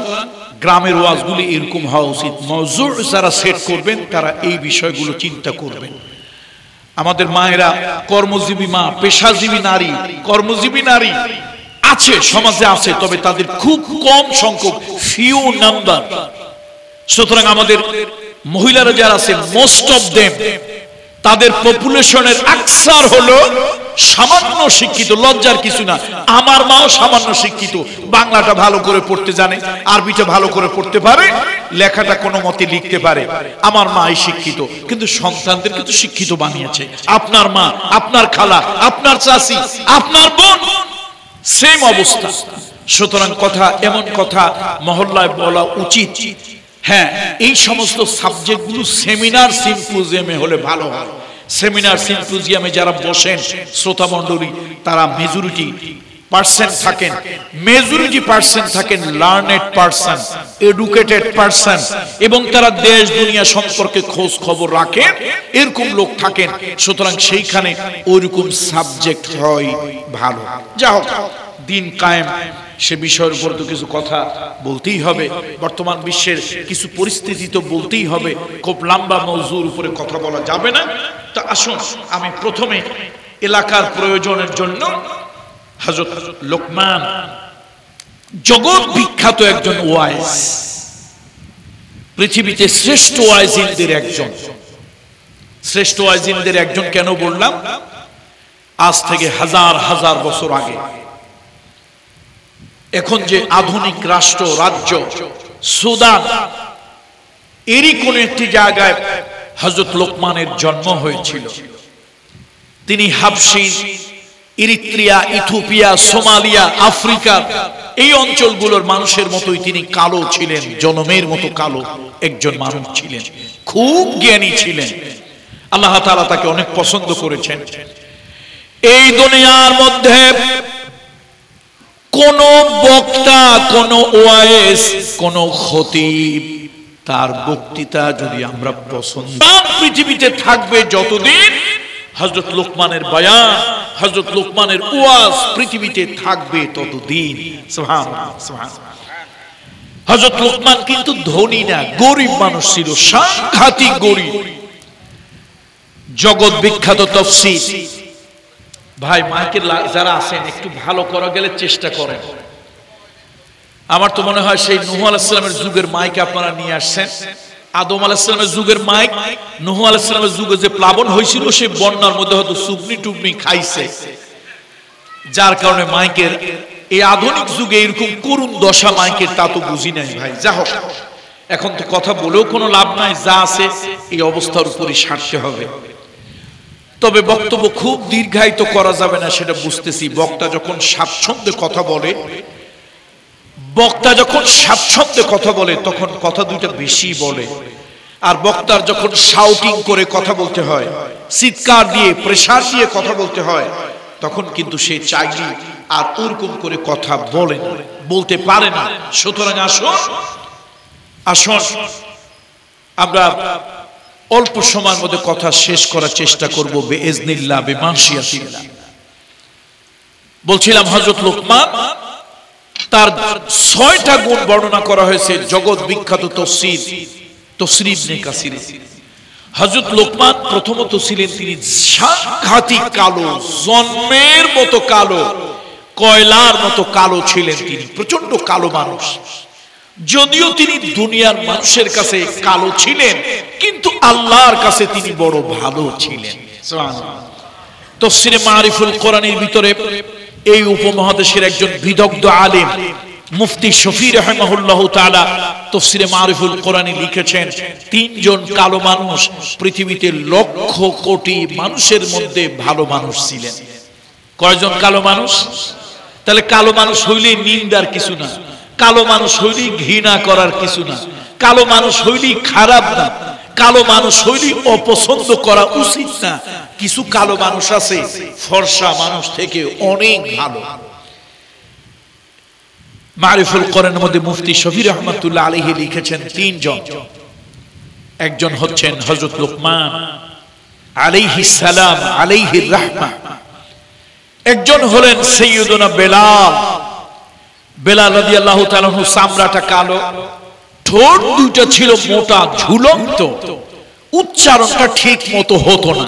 গ্রামের ওয়াজগুলি এরকম হওয়া উচিত। মওযু যারা সেট করবেন তারা এই বিষয়গুলো চিন্তা করবেন। আমাদের মায়েরা কর্মজীবী মা, পেশাজীবী নারী, কর্মজীবী নারী আছে, সমাজে আছে, তবে তাদের খুব কম সংখ্যক, ফিউ নাম্বার। সুতরাং আমাদের মহিলারা যারা আছে, মোস্ট অফ দেম, তাদের পপুলেশনের আকসার হলো সামান্য শিক্ষিত। লজ্জার কিছু না, আমার মাও সামান্য শিক্ষিত, বাংলাটা ভালো করে পড়তে জানে, আরবিটা ভালো করে পড়তে পারে, লেখাটা কোনো মতে লিখতে পারে। আমার মাই শিক্ষিত, কিন্তু সন্তানদের কিন্তু শিক্ষিত বানিয়েছে আপনার মা, আপনার খালা, আপনার চাচি, আপনার বোন, সেম অবস্থা। সুতরাং কথা, এমন কথা মহল্লায় বলা উচিত। হ্যাঁ, এই সমস্ত সাবজেক্টগুলো সেমিনার সিম্পোজিয়ামে হলে ভালো হয়। সেমিনার সিম্পোজিয়ামে যারা বসেন শ্রোতা মণ্ডলী, তারা মেজরিটি পার্সেন্ট থাকেন, লার্নেড পার্সন, এডুকেটেড পার্সন, এবং তারা দেশ দুনিয়া সম্পর্কে খোঁজ খবর রাখেন, এরকম লোক থাকেন। সুতরাং সেইখানে ওইরকম সাবজেক্ট হয় ভালো। যা হোক, দিন কায়েম, সে বিষয়ের উপর তো কিছু কথা বলতেই হবে। বর্তমান বিশ্বের কিছু পরিস্থিতি তো বলতেই হবে, খুব লম্বা মওযুর উপরে কথা বলা যাবে না। তা আসুন, আমি প্রথমে এলাকার প্রয়োজনের জন্য হযরত লোকমান, জগৎ বিখ্যাত একজন ওয়াইজ, পৃথিবীতে শ্রেষ্ঠ ওয়াইজিনদের একজন। শ্রেষ্ঠ ওয়াইজিনদের একজন কেন বললাম? আজ থেকে হাজার হাজার বছর আগে, এখন যে আধুনিক রাষ্ট্র, রাজ্য সুদান, এরই কোন একটি জায়গায় হযরত লোকমানের জন্ম হয়েছিল। তিনি হাবশী, ইরিত্রিয়া, ইথিওপিয়া, সোমালিয়া, আফ্রিকা, এই অঞ্চলগুলোর মানুষের মতোই তিনি কালো ছিলেন, জনমের মতো কালো একজন মানুষ ছিলেন, খুব জ্ঞানী ছিলেন। আল্লাহ তাআলা তাকে অনেক পছন্দ করেছেন। এই দুনিয়ার মধ্যে কোন বক্তা, কোন ওয়াইজ, কোন খতিব, তার বক্তৃতা যদি আমরা পছন্দ, পৃথিবীতে থাকবে যতদিন হযরত লোকমানের বয়ান, হযরত লোকমানের ওয়াজ পৃথিবীতে থাকবে ততদিন। সুবহানাল্লাহ, সুবহানাল্লাহ। হযরত লোকমান কিন্তু ধনী না, গরিব মানুষ ছিল, সাংঘাতিক গরিব। জগৎ বিখ্যাত তাফসীর। ভাই, মাইকের যারা আছেন একটু ভালো করা গেলে চেষ্টা করেন। আমার তো মনে হয় সেই নূহ আলাইহিস সালামের যুগের মাইক আপনারা নিয়ে আসছেন। আদম আলাইহিস সালামের যুগের মাইক, নূহ আলাইহিস সালামের যুগে যে প্লাবন হয়েছিল, সেই বন্যার মধ্যে হয়তো চুবনি টুবনি খাইছে, যার কারণে মাইকের এই আধুনিক যুগে এরকম করুণ দশা মাইকের, তা তো বুঝি নাই ভাই। যা হোক, এখন তো কথা বলেও কোনো লাভ নাই, যা আছে এই অবস্থার উপরই সারতে হবে। তবে বক্তব্য খুব দীর্ঘায়িত করা যাবে না, সেটা বুঝতেছি। বক্তা যখন স্বাচ্ছন্দ্যে কথা বলে, তখন কথা দুইটা বেশি বলে। আর বক্তার যখন শাউটিং করে কথা বলতে হয়, চিৎকার দিয়ে, প্রেসার দিয়ে কথা বলতে হয়, তখন কিন্তু সে চাইলে আর ওরকম করে কথা বলতে পারে না। সুতরাং আসুন আমরা অল্প সময়ের মধ্যে কথা শেষ করার চেষ্টা করব বিইজনিল্লাহ, বিমাশিয়াতিল্লাহ। বলছিলাম হযরত লোকমান, তার 6টা গুণ বর্ণনা করা হয়েছে জগৎ বিখ্যাত তাফসীর ইবনে কাসির। হযরত লোকমান প্রথমত ছিলেন তিনি সাংঘাতিক কালো, জন্মের মতো কালো, কয়লার মতো কালো ছিলেন তিনি, প্রচন্ড কালো মানুষ। যদিও তিনি দুনিয়ার মানুষের কাছে কালো ছিলেন, কিন্তু আল্লাহর কাছে তিনি বড় ভালো ছিলেন। সুবহানাল্লাহ। তাফসীরে মারিফুল কোরআনের ভিতরে এই উপমহাদেশের একজন বিদগ্ধ আলেম মুফতি শফি রাহিমাহুল্লাহ তাআলা তাফসীরে মারিফুল কোরআনে লিখেছেন, 3 জন কালো মানুষ পৃথিবীতে লক্ষ কোটি মানুষের মধ্যে ভালো মানুষ ছিলেন। কয়জন কালো মানুষ? তাহলে কালো মানুষ হইলেই নিন্দার কিছু না, কালো মানুষ হইলেই ঘৃণা করার কিছু না, কালো মানুষ হইলেই খারাপ না, কালো মানুষ হইলেই অপছন্দ করা উচিত না। কিছু কালো মানুষ আছে ফর্সা মানুষ থেকে অনেক ভালো। মারিফুল কোরআনের মধ্যে মুফতি শফি রাহমাতুল্লাহ আলাইহি লিখেছেন 3 জন। একজন হচ্ছেন হযরত লুকমান আলাইহিস সালাম আলাইহির রাহমা, একজন হলেন সাইয়্যিদুনা বেলাল। বেলাল রাদিয়াল্লাহু তাআলা চামড়াটা কালো, ঠোঁট দুটো ছিল মোটা ঝুলন্ত, উচ্চারণটা ঠিক মতো হতো না।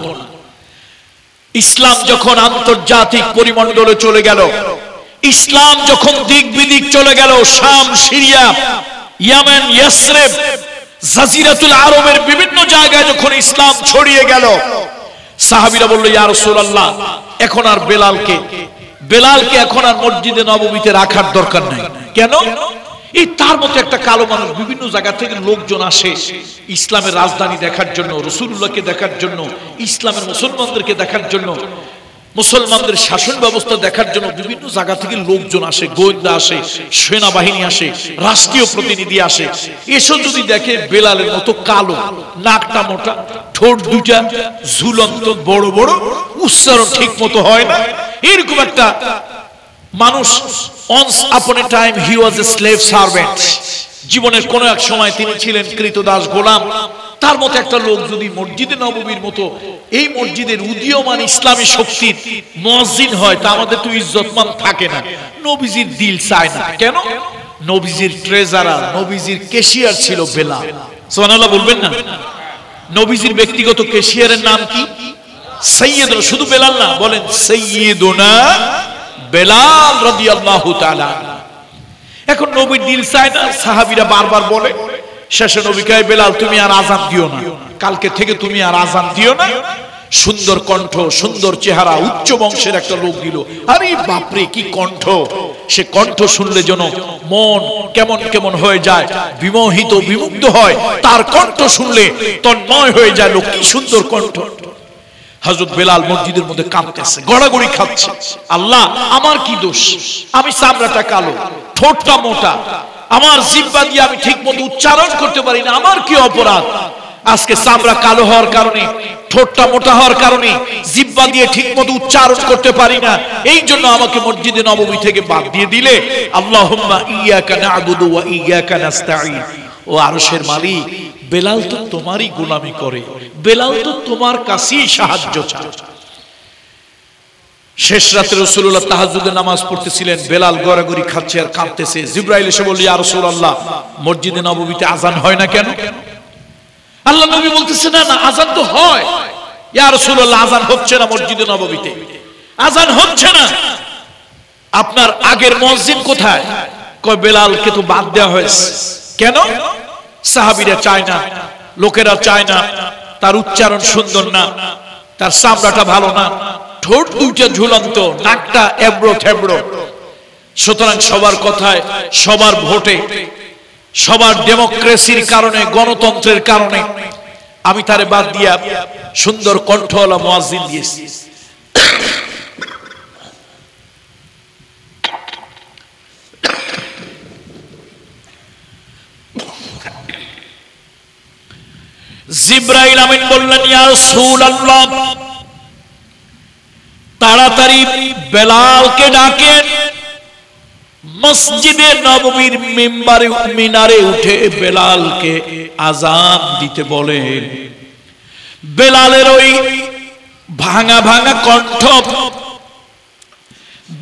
ইসলাম যখন আন্তর্জাতিক পরিমণ্ডলে চলে গেল, ইসলাম যখন দিক বিদিক চলে গেল, শাম, সিরিয়া, ইয়েমেন, ইয়াসরিব, জাজিরাতুল আরবের বিভিন্ন জায়গায় যখন ইসলাম ছড়িয়ে গেল, সাহাবীরা বলল, ইয়া রাসূলুল্লাহ, এখন আর বেলালকে এখন আর মসজিদে নববীতে রাখার দরকার নাই। কেন? এই তার মতো একটা কালো মানুষ, বিভিন্ন জায়গা থেকে লোকজন আসে ইসলামের রাজধানী দেখার জন্য, রাসূলুল্লাহকে দেখার জন্য, ইসলামের মুসলমানদেরকে দেখার জন্য, মুসলমানদের শাসন ব্যবস্থা দেখার জন্য বিভিন্ন জায়গা থেকে লোকজন আসে, গোয়েন্দা আসে, সেনাবাহিনী আসে, রাষ্ট্রীয় প্রতিনিধি আসে। এসব যদি দেখে বেলালের মতো কালো, নাকটা মোটা, ঠোঁট দুটা ঝুলন্ত, বড় বড়, উচ্চারণ ঠিক মতো হয় না, এরকম একটা মানুষ, once upon a time he was a slave servant, জীবনের কোন এক সময় তিনি ছিলেন কৃতদাস গোলাম, তার মতো একটা লোক যদি মসজিদে নববীর মতো এই মসজিদের উদীয়মান ইসলামী শক্তির মুয়াজ্জিন হয়, তা আমাদের তো ইজ্জতমান থাকে না। নবীজির দিল চায় না। কেন? নবীজির ট্রেজারার, নবীজির ক্যাশিয়ার ছিল বেলাল। সুবহানাল্লাহ বলবেন না? নবীজির ব্যক্তিগত ক্যাশিয়ারের নাম কি? সাইয়্যিদুনা, শুধু বেলাল না, বলেন সাইয়্যিদুনা বেলাল রাদিয়াল্লাহু তাআলা। এখন নবীর দিল চায় না, সাহাবীরা বারবার বলে, শেষে নবী কয়, বেলাল তুমি আর আযান দিও না, কালকে থেকে তুমি আর আযান দিও না। সুন্দর কণ্ঠ, সুন্দর চেহারা, উচ্চ বংশের একটা লোক দিল। আরে বাপরে কি কণ্ঠ! সে কণ্ঠ শুনলে যেন মন কেমন কেমন হয়ে যায়, বিমোহিত, বিমুগ্ধ হয়। তার কণ্ঠ শুনলে তন্ময় হয়ে যায়, লোক কি সুন্দর কণ্ঠ। হযরত বেলাল মসজিদের মধ্যে কাঁপতেছে, গড়াগড়ি খাচ্ছে। আল্লাহ, আমার কি দোষ? আমি চামড়াটা কালো, ঠোঁটটা মোটা, আমার জিহ্বা দিয়ে আমি ঠিক মতো উচ্চারণ করতে পারি না, আমার কি অপরাধ? আজকে চামড়া কালো হওয়ার কারণে, ঠোঁটটা মোটা হওয়ার কারণে জিহ্বা দিয়ে ঠিক মতো উচ্চারণ করতে পারি না, এই জন্য আমাকে মসজিদে নববী থেকে বাদ দিয়ে দিলে। আল্লাহুম্মা ইয়্যাকা না'বুদু ওয়া ইয়্যাকা নাস্তাঈন। ও আরশের মালিক, বেলাল তো তোমারই গোলামি করে, বেলাল তো তোমার কাছেই সাহায্য চায়। শেষ রাতে রাসূলুল্লাহ তাহাজ্জুদের নামাজ পড়তেছিলেন, বেলাল গড়াগড়ি খাচ্ছে আর কাঁপতেছে। জিবরাইল এসে বলল, ইয়া রাসূলুল্লাহ, মসজিদে নববীতে আযান হয় না কেন? আল্লাহ নবী বলতেছে, না না, আযান তো হয়। ইয়া রাসূলুল্লাহ, আযান হচ্ছে না মসজিদে নববীতে, আযান হচ্ছে না। আপনার আগের মুয়াজ্জিন কোথায়? কয়, বেলালকে তো বাদ দেওয়া হয়েছে। কেন? সাহাবীরা চায় না, লোকেরা চায় না, তার উচ্চারণ সুন্দর না, তার চামড়াটা ভালো না, ঠোঁট দুইটা ঝুলন্ত, নাকটা এবড়ো থেবড়ো। সুতরাং সবার কথায়, সবার ভোটে, সবার ডেমোক্রেসির কারণে, গণতন্ত্রের কারণে আমি তারে বাদ দিয়া সুন্দর কণ্ঠওয়ালা মুয়াজ্জিন দিয়েছি। জিবরাইল আমিন বললেন, ইয়া রাসূলুল্লাহ, তাড়াতাড়ি বেলালকে ডাকেন, মসজিদে নববীর মিম্বারে, মিনারে উঠে বেলালকে আযান দিতে বলেন। বেলালের ওই ভাঙা ভাঙা কণ্ঠ,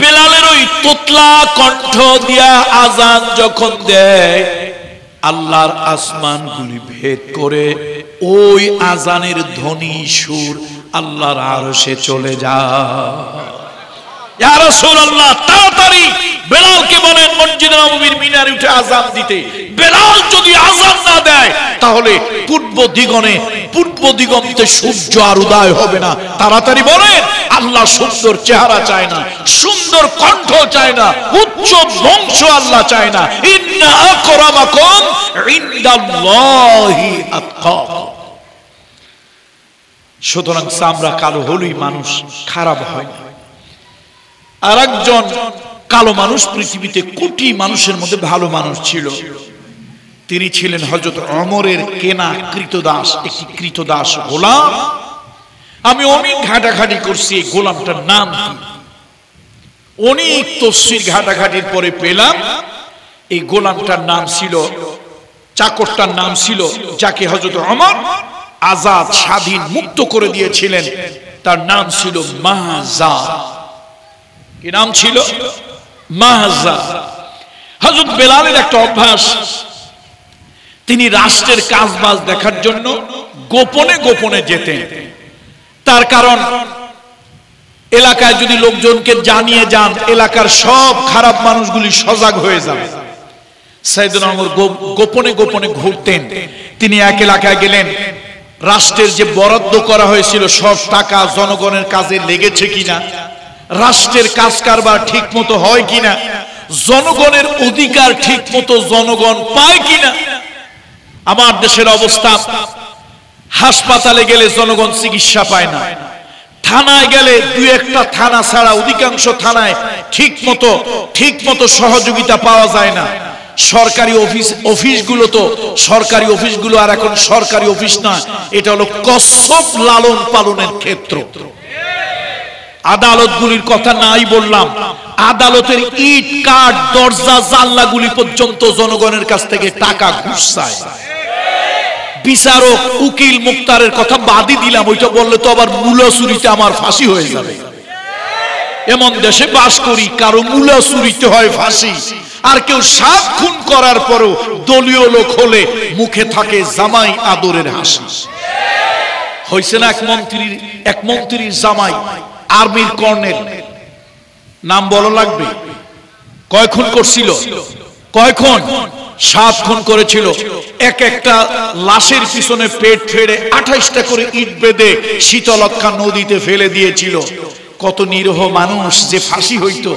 বেলালের ওই তোতলা কণ্ঠ দিয়া আযান যখন দেয়, আল্লাহর আসমানগুলি ভেদ করে ওই আযানের ধ্বনি সুর আল্লাহর আরশে চলে যায়। ইয়া রাসূলুল্লাহ, তাড়াতাড়ি বেলালকে বলেন মসজিদে নববীর মিনারে উঠে আযান দিতে। বেলাল যদি আযান না দেয়, তাহলে পূর্ব দিগন্তে সূর্য আর উদয় হবে না। তাড়াতাড়ি বলেন, আল্লাহ সুন্দর চেহারা চায় না, সুন্দর কণ্ঠ চায় না, উচ্চ বংশ আল্লাহ চায় না। ইন্না আকরামাকুম ইনদাল্লাহি আতকাকুম। সুতরাং চামড়া কালো হলেই মানুষ খারাপ হয় না। আর একজন কালো মানুষ পৃথিবীতে কোটি মানুষের মধ্যে ভালো মানুষ ছিল। তিনি ছিলেন হযরত ওমরের কেনা কৃতদাস, একটি কৃতদাস গোলাম। আমি অনেক ঘাটাঘাটি করছি এই গোলামটার নাম কি। অনেক তফসির ঘাটাঘাটির পরে পেলাম এই গোলামটার নাম ছিল চাকরটার নাম ছিল, যাকে হযরত ওমর আজাদ স্বাধীন মুক্ত করে দিয়েছিলেন, তার নাম ছিল মাহজা। কি নাম ছিল? মাহজা। হযরত বেলালের একটা অভ্যাস, তিনি রাষ্ট্রের কাজবাজ দেখার জন্য গোপনে গোপনে যেতেন। তার কারণ এলাকায় যদি লোকজনকে জানিয়ে যান, এলাকার সব খারাপ মানুষগুলি সজাগ হয়ে যাবে। সাইয়েদনা ওমর গোপনে গোপনে ঘুরতেন। তিনি এক এলাকায় গেলেন, রাষ্ট্রের যে বরাদ্দ করা হয়েছিল সব টাকা জনগণের কাজে লেগেছে কিনা, রাষ্ট্রের কাজ কারবার ঠিক মতো হয় কিনা, জনগণের অধিকার ঠিক মতো জনগণ পায় কিনা। আমার দেশের অবস্থা, হাসপাতালে গেলে জনগণ চিকিৎসা পায় না, থানায় গেলে দুই একটা থানা ছাড়া অধিকাংশ থানায় ঠিক মতো সহযোগিতা পাওয়া যায় না। সরকারি অফিসগুলো আর এখন সরকারি অফিস না, এটা হলো কচ্ছপ লালন পালনের ক্ষেত্র। আদালতগুলির কথা নাই বললাম, আদালতের ইট কাঠ দরজা জানলাগুলি পর্যন্ত জনগণের কাছ থেকে টাকা ঘুষ চায়। বিচারক উকিল মুক্তারের কথা বাদই দিলাম, ওইটা বললে তো আবার মূলা চুরিতে আমার ফাঁসি হয়ে যাবে। এমন দেশে বাস করি, কারো মূলা চুরিতে হয় ফাঁসি, আর কেউ 7 খুন করার পরও দলীয় লোক হলে মুখে থাকে জামাই আদরের হাসি। হয়েছে না এক মন্ত্রীর জামাই আর্মির কর্নেল, নাম বলা লাগবে, কয় খুন করছিল? কয় খুন? 7 খুন করেছিল। একটা লাশের পিছনে পেট ফেড়ে 28টা করে ইট বেঁধে শীতলক্ষা নদীতে ফেলে দিয়েছিল। কত নিরীহ মানুষ যে ফাঁসি হইতো।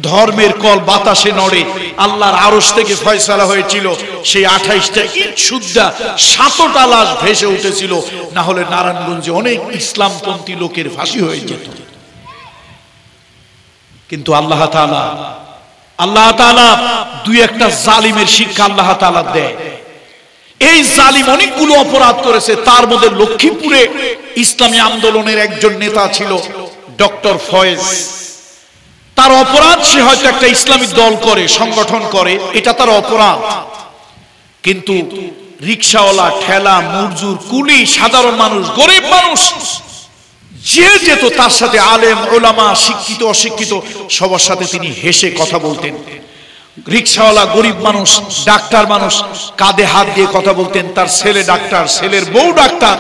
ধর্মের কল বাতাসে নড়ে, আল্লাহর আরশ থেকে ফয়সালা হয়েছিল, সেই 28টা ইট সুদ্ধা 7টা লাশ ভেসে উঠেছিল, না হলে নারায়ণগঞ্জে অনেক ইসলামপন্থী লোকের ফাঁসি হয়ে যেত। কিন্তু আল্লাহ তাআলা দুই একটা জালিমের শিক্ষা আল্লাহ তাআলা দেয়। এই জালিম অনেকগুলো অপরাধ করেছে, তার মধ্যে লক্ষ্মীপুরে ইসলামী আন্দোলনের একজন নেতা ছিল ডক্টর ফয়েজ। তার অপরাধ, সে হয়তো একটা ইসলামী দল করে, সংগঠন করে, এটা তার অপরাধ। কিন্তু রিকশাওয়ালা, ঠেলা, মজদুর, কুলি, সাধারণ মানুষ, গরিব মানুষ যে যেত তার সাথে, আলেম ওলামা, শিক্ষিত অশিক্ষিত সবার সাথে তিনি হেসে কথা বলতেন। রিকশাওয়ালা গরিব মানুষ, ডাক্তার মানুষ কাঁধে হাত দিয়ে কথা বলতেন। তার ছেলে ডাক্তার, ছেলের বউ ডাক্তার।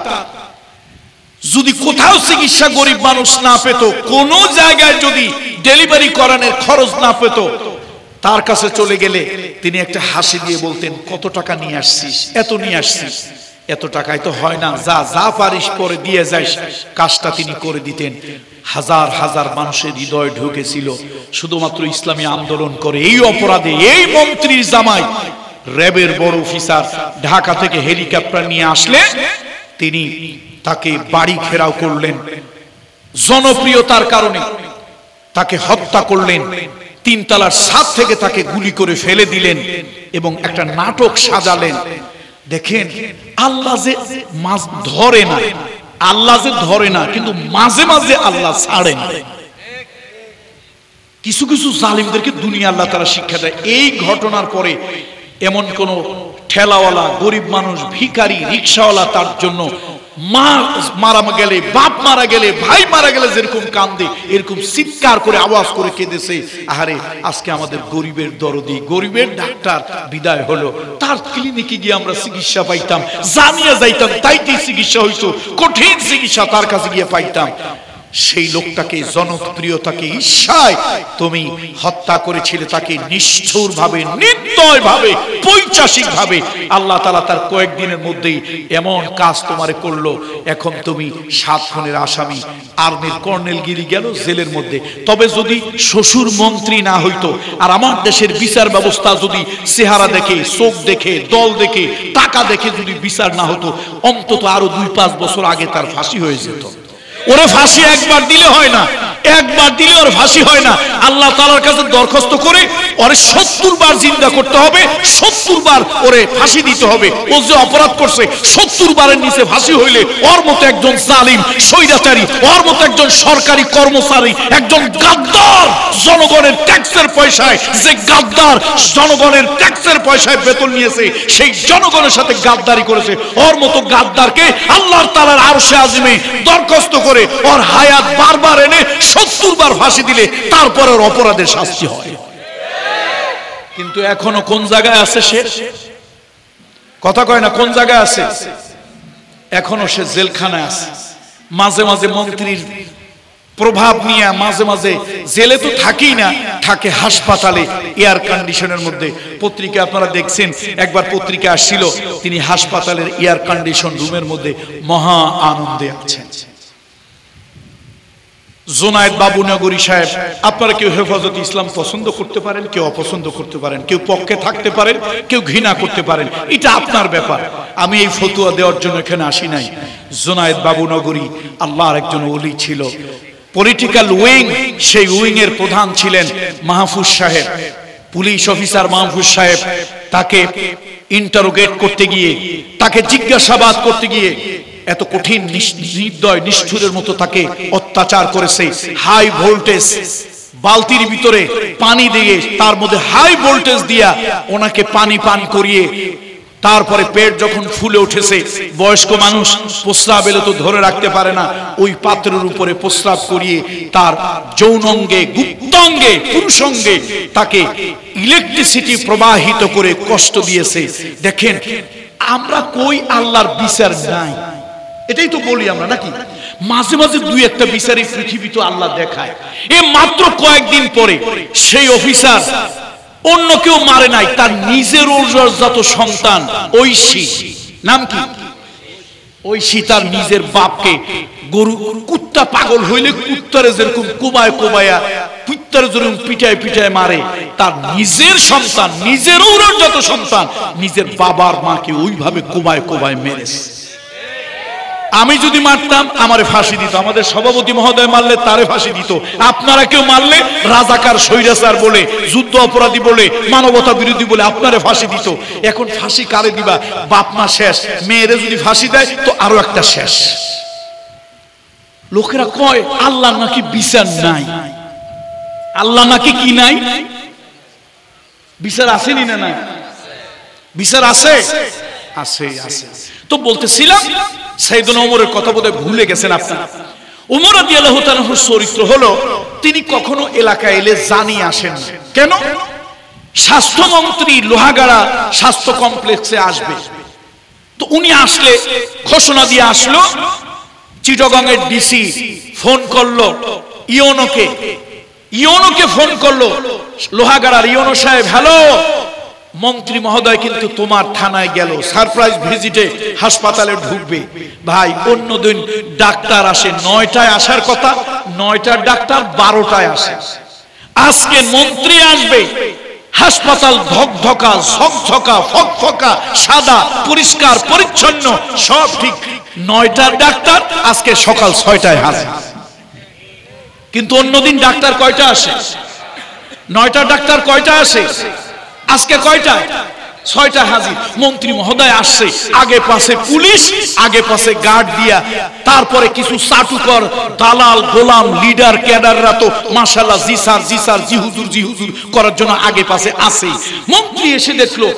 যদি কোথাও চিকিৎসা গরিব মানুষ না পেত, কোন জায়গায় যদি ডেলিভারি করানোর খরচ না পেত, তার কাছে চলে গেলে তিনি একটা হাসি দিয়ে বলতেন, কত টাকা নিয়ে আসছিস? এত নিয়ে আসছিস। এত টাকায় তো হয় না, যা পারিস করে দিয়ে যাইস। কাজটা তিনি করে দিতেন। হাজার হাজার মানুষের হৃদয় ঢুকেছিল শুধুমাত্র ইসলামী আন্দোলন করে। এই অপরাধে এই মন্ত্রীর জামাই, র্যাবের বড় অফিসার, ঢাকা থেকে হেলিকপ্টার নিয়ে আসলে তিনি তাকে বাড়ি ঘেরাও করলেন। জনপ্রিয়তার কারণে তাকে হত্যা করলেন। 3 তলার ছাদ থেকে তাকে গুলি করে ফেলে দিলেন এবং একটা নাটক সাজালেন। দেখেন, আল্লাহ যে ধরে না, কিন্তু মাঝে মাঝে আল্লাহ ছাড়েন। কিছু কিছু জালিমদেরকে দুনিয়া আল্লাহ তাআলা শিক্ষা দেয়। এই ঘটনার পরে এমন কোন ঠেলাওয়ালা, গরিব মানুষ, ভিখারি, রিকশাওয়ালা তার জন্য মা মারা গেলে, বাপ মারা গেলে, ভাই মারা গেলে যেরকম কান্দে, এরকম চিৎকার করে আওয়াজ করে কেঁদেছে, আহারে আজকে আমাদের গরিবের দরদি, গরিবের ডাক্তার বিদায় হলো, তার ক্লিনিকে গিয়ে আমরা চিকিৎসা পাইতাম, জানিয়ে যাইতাম, তাইতেই চিকিৎসা হইতো, কঠিন চিকিৎসা তার কাছে গিয়ে পাইতাম। সেই লোকটাকে, জনপ্রিয়তাকে ঈর্ষায় তুমি হত্যা করেছিলে, তাকে নিষ্ঠুর ভাবে, নির্দয় ভাবে, পৈশাচিক ভাবে আল্লাহ তাআলা তার কয়েকদিনের মধ্যেই এমন কাজ তোমারে করলো। এখন তুমি 7 খুনের আসামি, আর্মির কর্নেলগিরি গেল জেলের মধ্যে। তবে যদি শ্বশুর মন্ত্রী না হইতো, আর আমার দেশের বিচার ব্যবস্থা যদি চেহারা দেখে, চোখ দেখে, দল দেখে, টাকা দেখে যদি বিচার না হতো, অন্তত আরো 2-5 বছর আগে তার ফাঁসি হয়ে যেত। ওরে ফাঁসি একবার দিলে হয় না, একবার দিলে ওর ফাঁসি হয় না, আল্লাহ তাআলার কাছে দরখাস্ত করে ওরে 70 বার জিন্দা করতে হবে, 70 বার ওরে ফাঁসি দিতে হবে। ও যে অপরাধ করছে 70 বারের নিচে ফাঁসি হইলে ওর মতো একজন জালিম স্বৈরাচারী, ওর মতো একজন সরকারি কর্মচারী, একজন গাদ্দার, জনগণের ট্যাক্সের পয়সায় যে গাদ্দার জনগণের ট্যাক্সের পয়সায় বেতন নিয়েছে, সেই জনগণের সাথে গাদ্দারি করেছে, ওর মতো গাদ্দারকে আল্লাহর তাআলার আরশে আজিমে দরখাস্ত করে ওর হায়াত বারবার এনে 70 বার ফাঁসি দিলে তারপরে ওর অপরাধের শাস্তি হয়। কিন্তু এখনো কোন জায়গায় আছে সে? কথা কয় না, কোন জায়গায় আছে? এখনো সে জেলখানায় আছে। মাঝে মাঝে মন্ত্রীর প্রভাব নিয়ে মাঝে মাঝে জেলে তো থাকেই না, থাকে হাসপাতালে এয়ার কন্ডিশনের মধ্যে। পত্রিকা আপনারা দেখছেন, একবার পত্রিকা আসছিল তিনি হাসপাতালের এয়ার কন্ডিশন রুমের মধ্যে মহা আনন্দে আছেন। জোনায়েদ বাবুনগরী সাহেব, আপনারা কেউ হেফাজত ইসলাম পছন্দ করতে পারেন, কেউ অপছন্দ করতে পারেন, কেউ পক্ষে থাকতে পারেন, কেউ ঘৃণা করতে পারেন, এটা আপনার ব্যাপার। আমি এই ফতোয়া দেওয়ার জন্য এখানে আসি নাই। জোনায়েদ বাবুনগরী আল্লাহর একজন ওলি ছিল, পলিটিক্যাল উইং, সেই উইং এর প্রধান ছিলেন মাহফুজ সাহেব, পুলিশ অফিসার মাহফুজ সাহেব। তাকে ইন্টারোগেট করতে গিয়ে, তাকে জিজ্ঞাসাবাদ করতে গিয়ে এত কঠিন নির্দয় নিষ্ঠুরের মতো তাকে অত্যাচার করেছে। হাই ভোল্টেজ বালতির ভিতরে পানি দিয়ে, তার মধ্যে হাই ভোল্টেজ দিয়া ওনাকে পানি পান করিয়ে, তারপরে পেট যখন ফুলে উঠেছে, বয়স্ক মানুষ প্রস্রাব এলে তো ধরে রাখতে পারে না, ওই পাত্রের উপরে প্রস্রাব করিয়ে তার যৌনাঙ্গে, গুপ্তাঙ্গে, পুরুষাঙ্গে তাকে ইলেকট্রিসিটি প্রবাহিত করে কষ্ট দিয়েছে। দেখেন, আমরা কই আল্লাহর বিচার নাই, এটাই তো বলি আমরা নাকি? মাঝে মাঝে দুই একটা বিচারই পৃথিবী তো আল্লাহ দেখায়। এ মাত্র কয়েকদিন পরে সেই অফিসার অন্য কেউ মারে নাই, তার নিজের যত সন্তান ঐশী, নাম কি? ঐশী তার নিজের বাপকে গরু কুত্তা পাগল হইলে কুত্তারে যেরকম কোবায় কোবায়া, কুত্তারে যেরকম পিটায় পিটায় মারে, তার নিজের সন্তান, নিজের যত সন্তান, নিজের বাবার মাকে ওইভাবে কোবায় কোবায় মেরেছে। আমি যদি মারতাম আমারে ফাঁসি দিত, আমাদের সভাপতি মহোদয় মারলে তারে ফাঁসি দিত, আপনারা কেউ মারলে রাজাকার স্বৈরাচার বলে, যুদ্ধ অপরাধী বলে, মানবতা বিরোধী বলে আপনারে ফাঁসি দিত। এখন ফাঁসি কারে দিবা? বাপ মা শেষ, মেয়েরে যদি ফাঁসি দেয় তো আরো একটা শেষ। লোকেরা কয় আল্লাহ নাকি বিচার নাই, আল্লাহ নাকি কি নাই? বিচার আসেনি না? না, বিচার আছে, আছে, আছে। তো বলতেছিলাম সাইয়েদনা ওমরের কথা বোধহয় ভুলে গেছেন আপনারা। ওমর রাদিয়াল্লাহু তাআলার চরিত্র হলো, তিনি কখনো এলাকায় এলে জানি আসেন। কেন? স্বাস্থ্যমন্ত্রী লোহাগাড়া স্বাস্থ্য কমপ্লেক্সে আসবে, তো উনি আসলে ঘোষণা দিয়ে আসলো, চিটাগংয়ের ডিসি ফোন করলো ইওনোকে, ইওনোকে ফোন করলো, লোহাগাড়ার ইওনো সাহেব, হ্যালো, মন্ত্রী মহোদয় কিন্তু তোমার থানায় গেল, সারপ্রাইজ ভিজিটে হাসপাতালে ঢুকবে। ভাই, অন্যদিন ডাক্তার আসে 9টায় আসার কথা, 9টার ডাক্তার 12টায় আসে। আজকে মন্ত্রী আসবে, হাসপাতাল ধকধকা, ঝকঝকা, ফকফকা, সাদা, পরিষ্কার পরিচ্ছন্ন, সব ঠিক। 9টার ডাক্তার আজকে সকাল 6টায় হাজির। কিন্তু অন্যদিন ডাক্তার কয়টা আসে? 9টার ডাক্তার কয়টা আসে? আজকে কয়টা? 6টা হাজির। মন্ত্রী মহোদয় আসছে, আগে পাশে পুলিশ, আগে পাশে গার্ড দিয়া, তারপরে কিছু চাটুকর দালাল গোলাম লিডার ক্যাডাররা তো মাশাআল্লাহ জি স্যার, জি স্যার, জি হুজুর, জি হুজুর করার জন্য আগে পাশে আসে। মন্ত্রী এসে দেখলো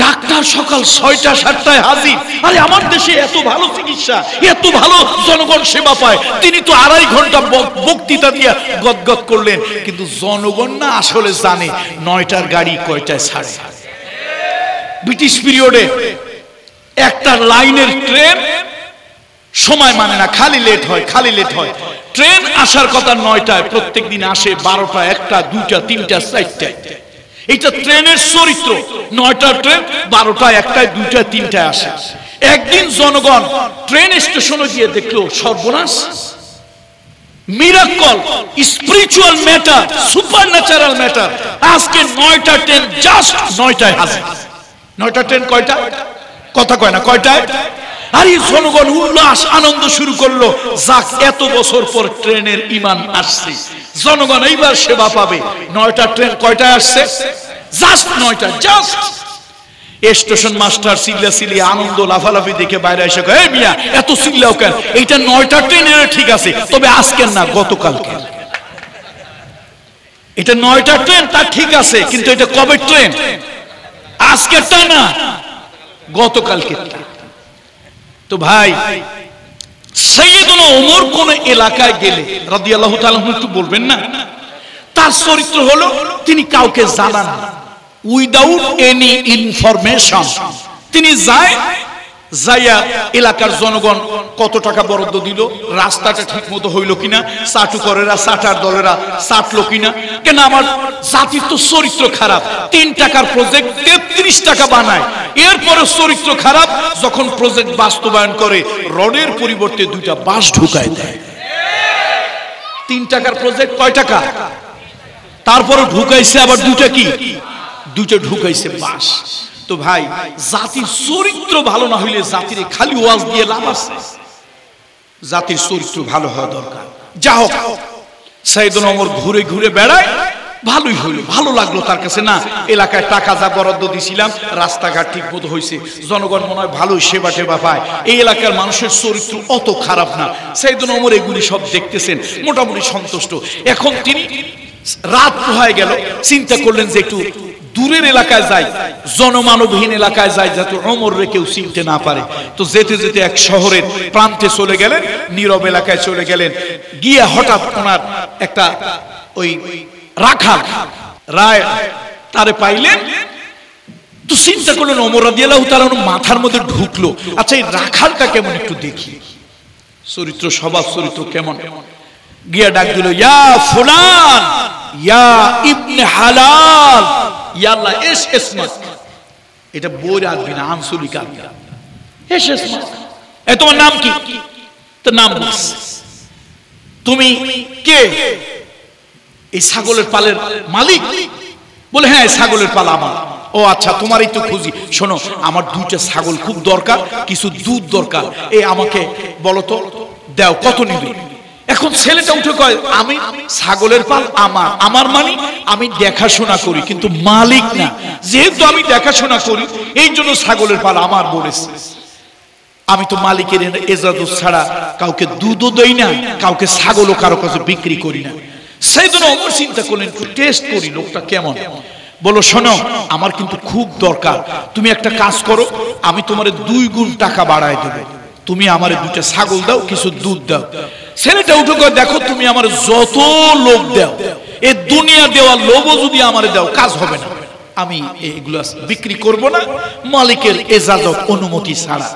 ডাক্তার সকাল 6টা 7টায় হাজির। আরে আমার দেশে এত ভালো চিকিৎসা, এত ভালো জনগণ সেবা পায়, তিনি তো 2.5 ঘন্টা বক্তৃতা দিয়ে গদগদ করলেন। কিন্তু জনগণ না আসলে জানে 9টার গাড়ি কয়টায় ছাড়ে। ব্রিটিশ পিরিয়ডে একটা লাইনের ট্রেন সময় মানে না, খালি লেট হয়, খালি লেট হয়। ট্রেন আসার কথা 9টায়, প্রত্যেক দিন আসে 12টা, 1টা, 2টা, 3টা, 4টায়। এটা ট্রেনের চরিত্র। 9টার ট্রেন 12টা, 1টায়, 2টা, 3টায় আসে। একদিন জনগণ ট্রেন স্টেশনে গিয়ে দেখলো সর্বনাশ, miracle, spiritual matter, supernatural matter. আজকে 9টা ট্রেন জাস্ট 9টায় হাজির। 9টা ট্রেন কয়টা? কথা কয় না, কয়টায়? আরে জনগণ উল্লাস আনন্দ শুরু করলো, যাক এত বছর পর ট্রেনের ইমান আসছে, জনগণ এইবার সেবা পাবে। 9টা ট্রেন কয়টায় আসছে? জাস্ট 9টা, জাস্ট। স্টেশন মাস্টার চিল্লাচিল্লি আনন্দ লাফালাফি দেখে বাইরে এসে কয়, এই মিয়া এত চিল্লাও কেন? এইটা 9টা ট্রেন ঠিক আছে, তবে আজকের না, গতকালকে। এটা 9টা ট্রেন তা ঠিক আছে, কিন্তু এটা কবে ট্রেন? আজকেরটা না, গতকালকে। তো ভাই, সাইয়েদনা ওমর কোন এলাকায় গেলে রাদিয়াল্লাহু তাআলা একটু বলবেন না? তার চরিত্র হলো তিনি কাউকে জানান না, উইদাউট এনি ইনফরমেশন। তিনি যাইয়া এলাকার জনগণ কত টাকা বরাদ্দ দিল, রাস্তাটা ঠিক মতো হইল কিনা, চাটুকরেরা চাটার দলেরা চাটলো কিনা, কেন আমার জাতির তো চরিত্র খারাপ। 3 টাকার প্রজেক্ট 33 টাকা বানায়, এরপরে চরিত্র খারাপ। যখন প্রজেক্ট বাস্তবায়ন করে রডের পরিবর্তে 2টা বাঁশ ঢুকায় দেয়। 3 টাকার প্রজেক্ট কয় টাকা? তারপরে ঢুকাইছে আবার 2টা কি? 2টা ঢুকাইছে বাঁশ। তো ভাই, জাতির চরিত্র ভালো না হইলে জাতির খালি ওয়াজ দিয়ে লাভ আছে? জাতির চরিত্র ভালো হওয়া দরকার। যা হোক, সাইয়েদনা ওমর ঘুরে ঘুরে বেড়ায়, ভালোই হইল, ভালো লাগলো তার কাছে। না, এলাকায় টাকা যা বরাদ্দ দিছিলাম, রাস্তাঘাট ঠিক মতো হয়েছে, জনগণ মনে হয় ভালোই সেবা টেবা পায়, এই এলাকার মানুষের চরিত্র অত খারাপ না। সাইয়েদনা ওমর এগুলি সব দেখতেছেন, মোটামুটি সন্তুষ্ট। এখন তিনি রাত হয়ে গেল, চিন্তা করলেন যে একটু দূরের এলাকায় যাই, জনমানবহীন এলাকায় যাই, যাতে ওমররে কেউ চিনতে না পারে। তো যেতে যেতে এক শহরের প্রান্তে চলে গেলেন, নীরব এলাকায় চলে গেলেন। গিয়ে হঠাৎ ওনার একটা ওই রাখাল রায় তারে পাইলেন। তো চিন্তা করলেন ওমর রাদিয়াল্লাহু তাআলা মাথার মধ্যে ঢুকলো, আচ্ছা এই রাখালটা কেমন একটু দেখি, চরিত্র স্বভাব চরিত্র কেমন। গিয়া ডাক দিল, ইয়া ফুলান, ইয়া ইবনে হালাল, ইয়া আল্লাহ এস ইসমত। এটা বই রাখবি না, আঞ্চলিক আরবি। এস ইসমত, এ তোমার নাম কি? তো নাম বলছ। তুমি কে? এই ছাগলের পালের মালিক? বলে হ্যাঁ, ছাগলের পাল আমার। ও আচ্ছা, তোমারই তো খুঁজি। শোনো, আমার 2টা ছাগল খুব দরকার, কিছু দুধ দরকার, এই আমাকে বলো তো, দাও, কত নিবে? এখন ছেলেটা উঠে কয়, আমি ছাগলের পাল আমার, আমার মানে আমি দেখাশোনা করি, কিন্তু মালিক না। যেহেতু আমি দেখাশোনা করি, এই জন্য ছাগলের পাল আমার বলেছে। আমি তো মালিকের এজাজত ছাড়া কাউকে দুধও দেই না, কাউকে ছাগলও কারো কাছে বিক্রি করি না। সাইয়েদনা ওমর চিন্তা করলেন, একটু টেস্ট করি লোকটা কেমন। বলো, শোনো, আমার কিন্তু খুব দরকার, তুমি একটা কাজ করো, আমি তোমার 2 গুণ টাকা বাড়ায় দেবো, তুমি আমার 2টা ছাগল দাও, কিছু দুধ দাও। ছেলেটা উঠে কয়, দেখো তুমি আমার যত লোভ দাও, এই দুনিয়া দেওয়া লোভও যদি আমার দাও, কাজ হবে না, আমি এগুলো বিক্রি করব না মালিকের এজাজত অনুমতি ছাড়া।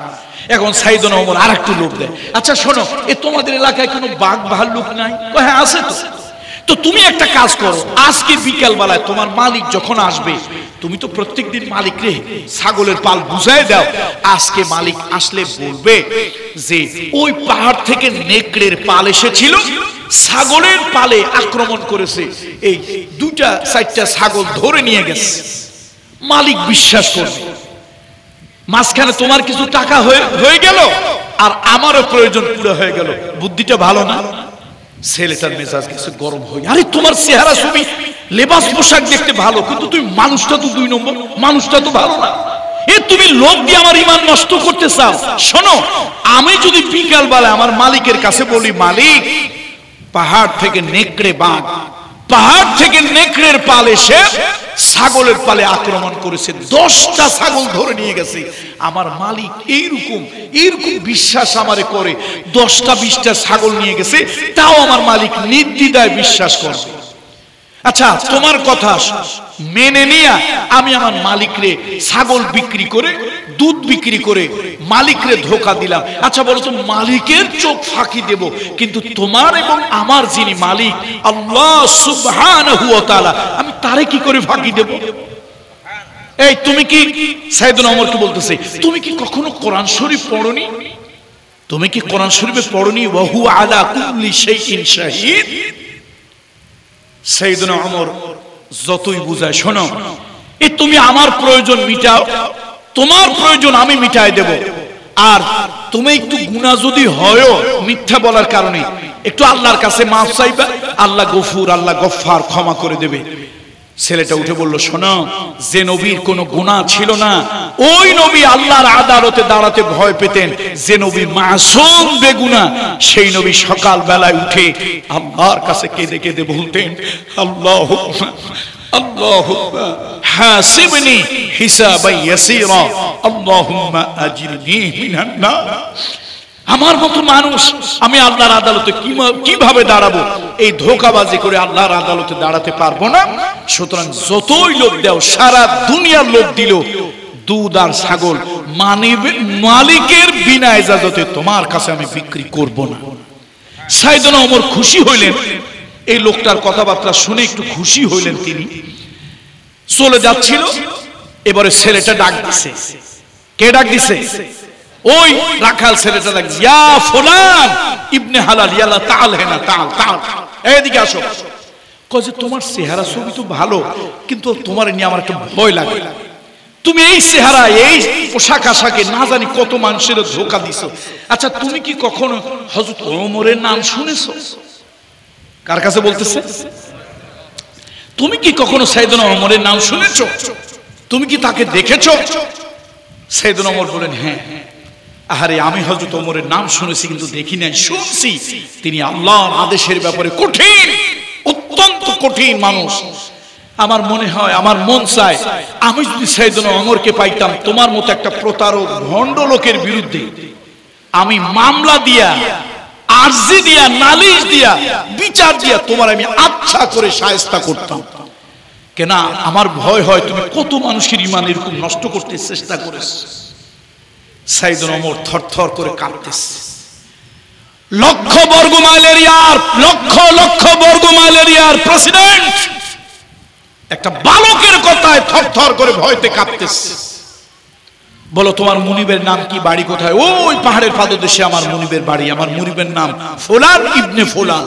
এখন সাইয়েদনা ওমর আরেকটু লোভ দেয়, আচ্ছা শোনো, এ তোমাদের এলাকায় কোনো বাঘ ভাল্লুক নাই? হ্যাঁ আছে তো। তো তুমি একটা কাজ করো, আজকে বিকাল বেলায় তোমার মালিক যখন আসবে, তুমি তো প্রত্যেকদিন মালিক রে ছাগলের পাল বুঝাই দাও, আজকে মালিক আসলে বলবে যে ওই পাহাড় থেকে নেকড়ের পাল এসেছিল, ছাগলের পালে আক্রমণ করেছে, এই 2টা 4টা ছাগল ধরে নিয়ে গেছে। মালিক বিশ্বাস করবে, মাঝখানে তোমার কিছু টাকা হয়ে গেল, আর আমারও প্রয়োজন পুরো হয়ে গেল। বুদ্ধিটা ভালো না? ছেলেটার মেজাজ গেছে গরম হয়ে, আরে তোমার চেহারা ছবি লেবাস পোশাক দেখতে ভালো, কিন্তু তুমি মানুষটা তো 2 নম্বর, মানুষটা তো ভালো না। এ তুমি লোক দিয়ে আমার ঈমান নষ্ট করতে চাও? শোনো, আমি যদি বিকাল বেলা আমার মালিকের কাছে বলি, মালিক পাহাড় থেকে নেকড়ে বাঘ, পাহাড় থেকে নেকড়ের পাল এসে ছাগলের পালে আক্রমণ করেছে, 10টা ছাগল ধরে নিয়ে গেছে, আমার মালিক এইরকম বিশ্বাস আমারে করে, 10টা 20টা ছাগল নিয়ে গেছে, তাও আমার মালিক নির্দ্বিধায় বিশ্বাস করবে। আচ্ছা, তোমার কথা মেনে নিয়ে আমি আমার মালিকরে ছাগল বিক্রি করে, দুধ বিক্রি করে মালিকরে ধোকা দিলাম। আচ্ছা বলো তো, মালিকের চোখ ফাঁকি দেব, কিন্তু তোমার এবং আমার যিনি মালিক আল্লাহ সুবহানাহু ওয়া তাআলা, আমি তারে কি করে ফাঁকি দেব? এই তুমি কি, সাইয়েদনা ওমরকে বলতেছে, তুমি কি কখনো কোরআন শরীফ পড়নি? তুমি কি কোরআন শরীফে পড়নি ওয়া হুয়া আলা কুল্লি শাইইন শাহীদ? সাইয়েদনা ওমর যতই বুঝায়, শোনো, এই তুমি আমার প্রয়োজন মিটাও, তোমার প্রয়োজন আমি মিটাই দেব, আর তুমি একটু গুনাহ যদি হয় মিথ্যা বলার কারণে, একটু আল্লাহর কাছে মাফ চাইবা, আল্লাহ গফুর, আল্লাহ গফফার, ক্ষমা করে দেবে। ছেলেটা উঠে বলল, শোনো, যে নবীর কোনো গুনাহ ছিল না, ওই নবী আল্লাহর আদালতে দাঁড়াতে ভয় পেতেন। যে নবী মাসুম বেগুনাহ, সেই নবী সকাল বেলায় উঠে আল্লাহর কাছে কেঁদে কেঁদে বলতেন, আল্লাহুম্মা আল্লাহুম্মা হাসিবনি হিসাবান ইয়াসীরা, আল্লাহুম্মা আজিরনি মিনান নার। আমার মতো মানুষ আমি আল্লাহর আদালতে কিভাবে দাঁড়াবো? এই ধোঁকাবাজি করে আল্লাহর আদালতে দাঁড়াতে পারবো না। সুতরাং যতই লোক দাও, সারা দুনিয়ার লোক দিল, দুধ আর ছাগল মালিকের বিনা ইজাজতে তোমার কাছে আমি বিক্রি করব না। সাইয়েদনা ওমর খুশি হইলেন, এই লোকটার কথাবার্তা শুনে একটু খুশি হইলেন। তিনি চলে যাচ্ছিল, এবারে ছেলেটা ডাক দিছে। কে ডাক দিছে? ওই রাখাল ছেলেটা ডাক, ইয়া ফুলান ইবনে হালাল, ইয়াল্লাহ তাআল হেনা, তাআল তাআল, এদিকে আসো। কয় যে তোমার চেহারা ছবি তো ভালো, কিন্তু তোমার নিয়ে আমার একটু ভয় লাগে। তুমি এই চেহারা, এই পোশাক আশাকে না জানি কত মানুষের ধোঁকা দিছো। আচ্ছা, তুমি কি কখনো হযরত ওমরের নাম শুনেছো? কার কাছে বলতেছে? তুমি কি কখনো সাইয়েদনা ওমরের নাম শুনেছো? তুমি কি তাকে দেখেছো? সাইয়েদনা ওমর বলেন, হ্যাঁ। আরে আমি হযরত ওমরের নাম শুনেছি, কিন্তু দেখি নাই। শুনছি তিনি আল্লাহর আদেশের ব্যাপারে কঠিন, অত্যন্ত কঠিন মানুষ। আমার মনে হয়, আমার মন চায়, আমি যদি সাইয়েদনা ওমরকে পাইতাম, তোমার মতো একটা প্রতারক ভণ্ড লোকের বিরুদ্ধে আমি মামলা দিয়া, আরজি দিয়া, নালিশ দিয়া, বিচার দিয়া তোমার আমি আচ্ছা করে শায়েস্তা করতাম। কেন আমার ভয় হয় তুমি কত মানুষের ঈমান এরকম নষ্ট করতে চেষ্টা করেছো। সাইয়েদনা ওমর থরথর করে কাঁপতেছে। লক্ষ বর্গ মাইলের ইয়ার, লক্ষ লক্ষ বর্গ মাইলের ইয়ার প্রেসিডেন্ট একটা বালকের কথায় থরথর করে ভয়তে কাঁপতেছে। বলো, তোমার মুনিবের নাম কি, বাড়ি কোথায়? ওই পাহাড়ের পাদদেশে আমার মুনিবের বাড়ি। আমার মুনিবের নাম ফুলান ইবনে ফুলান।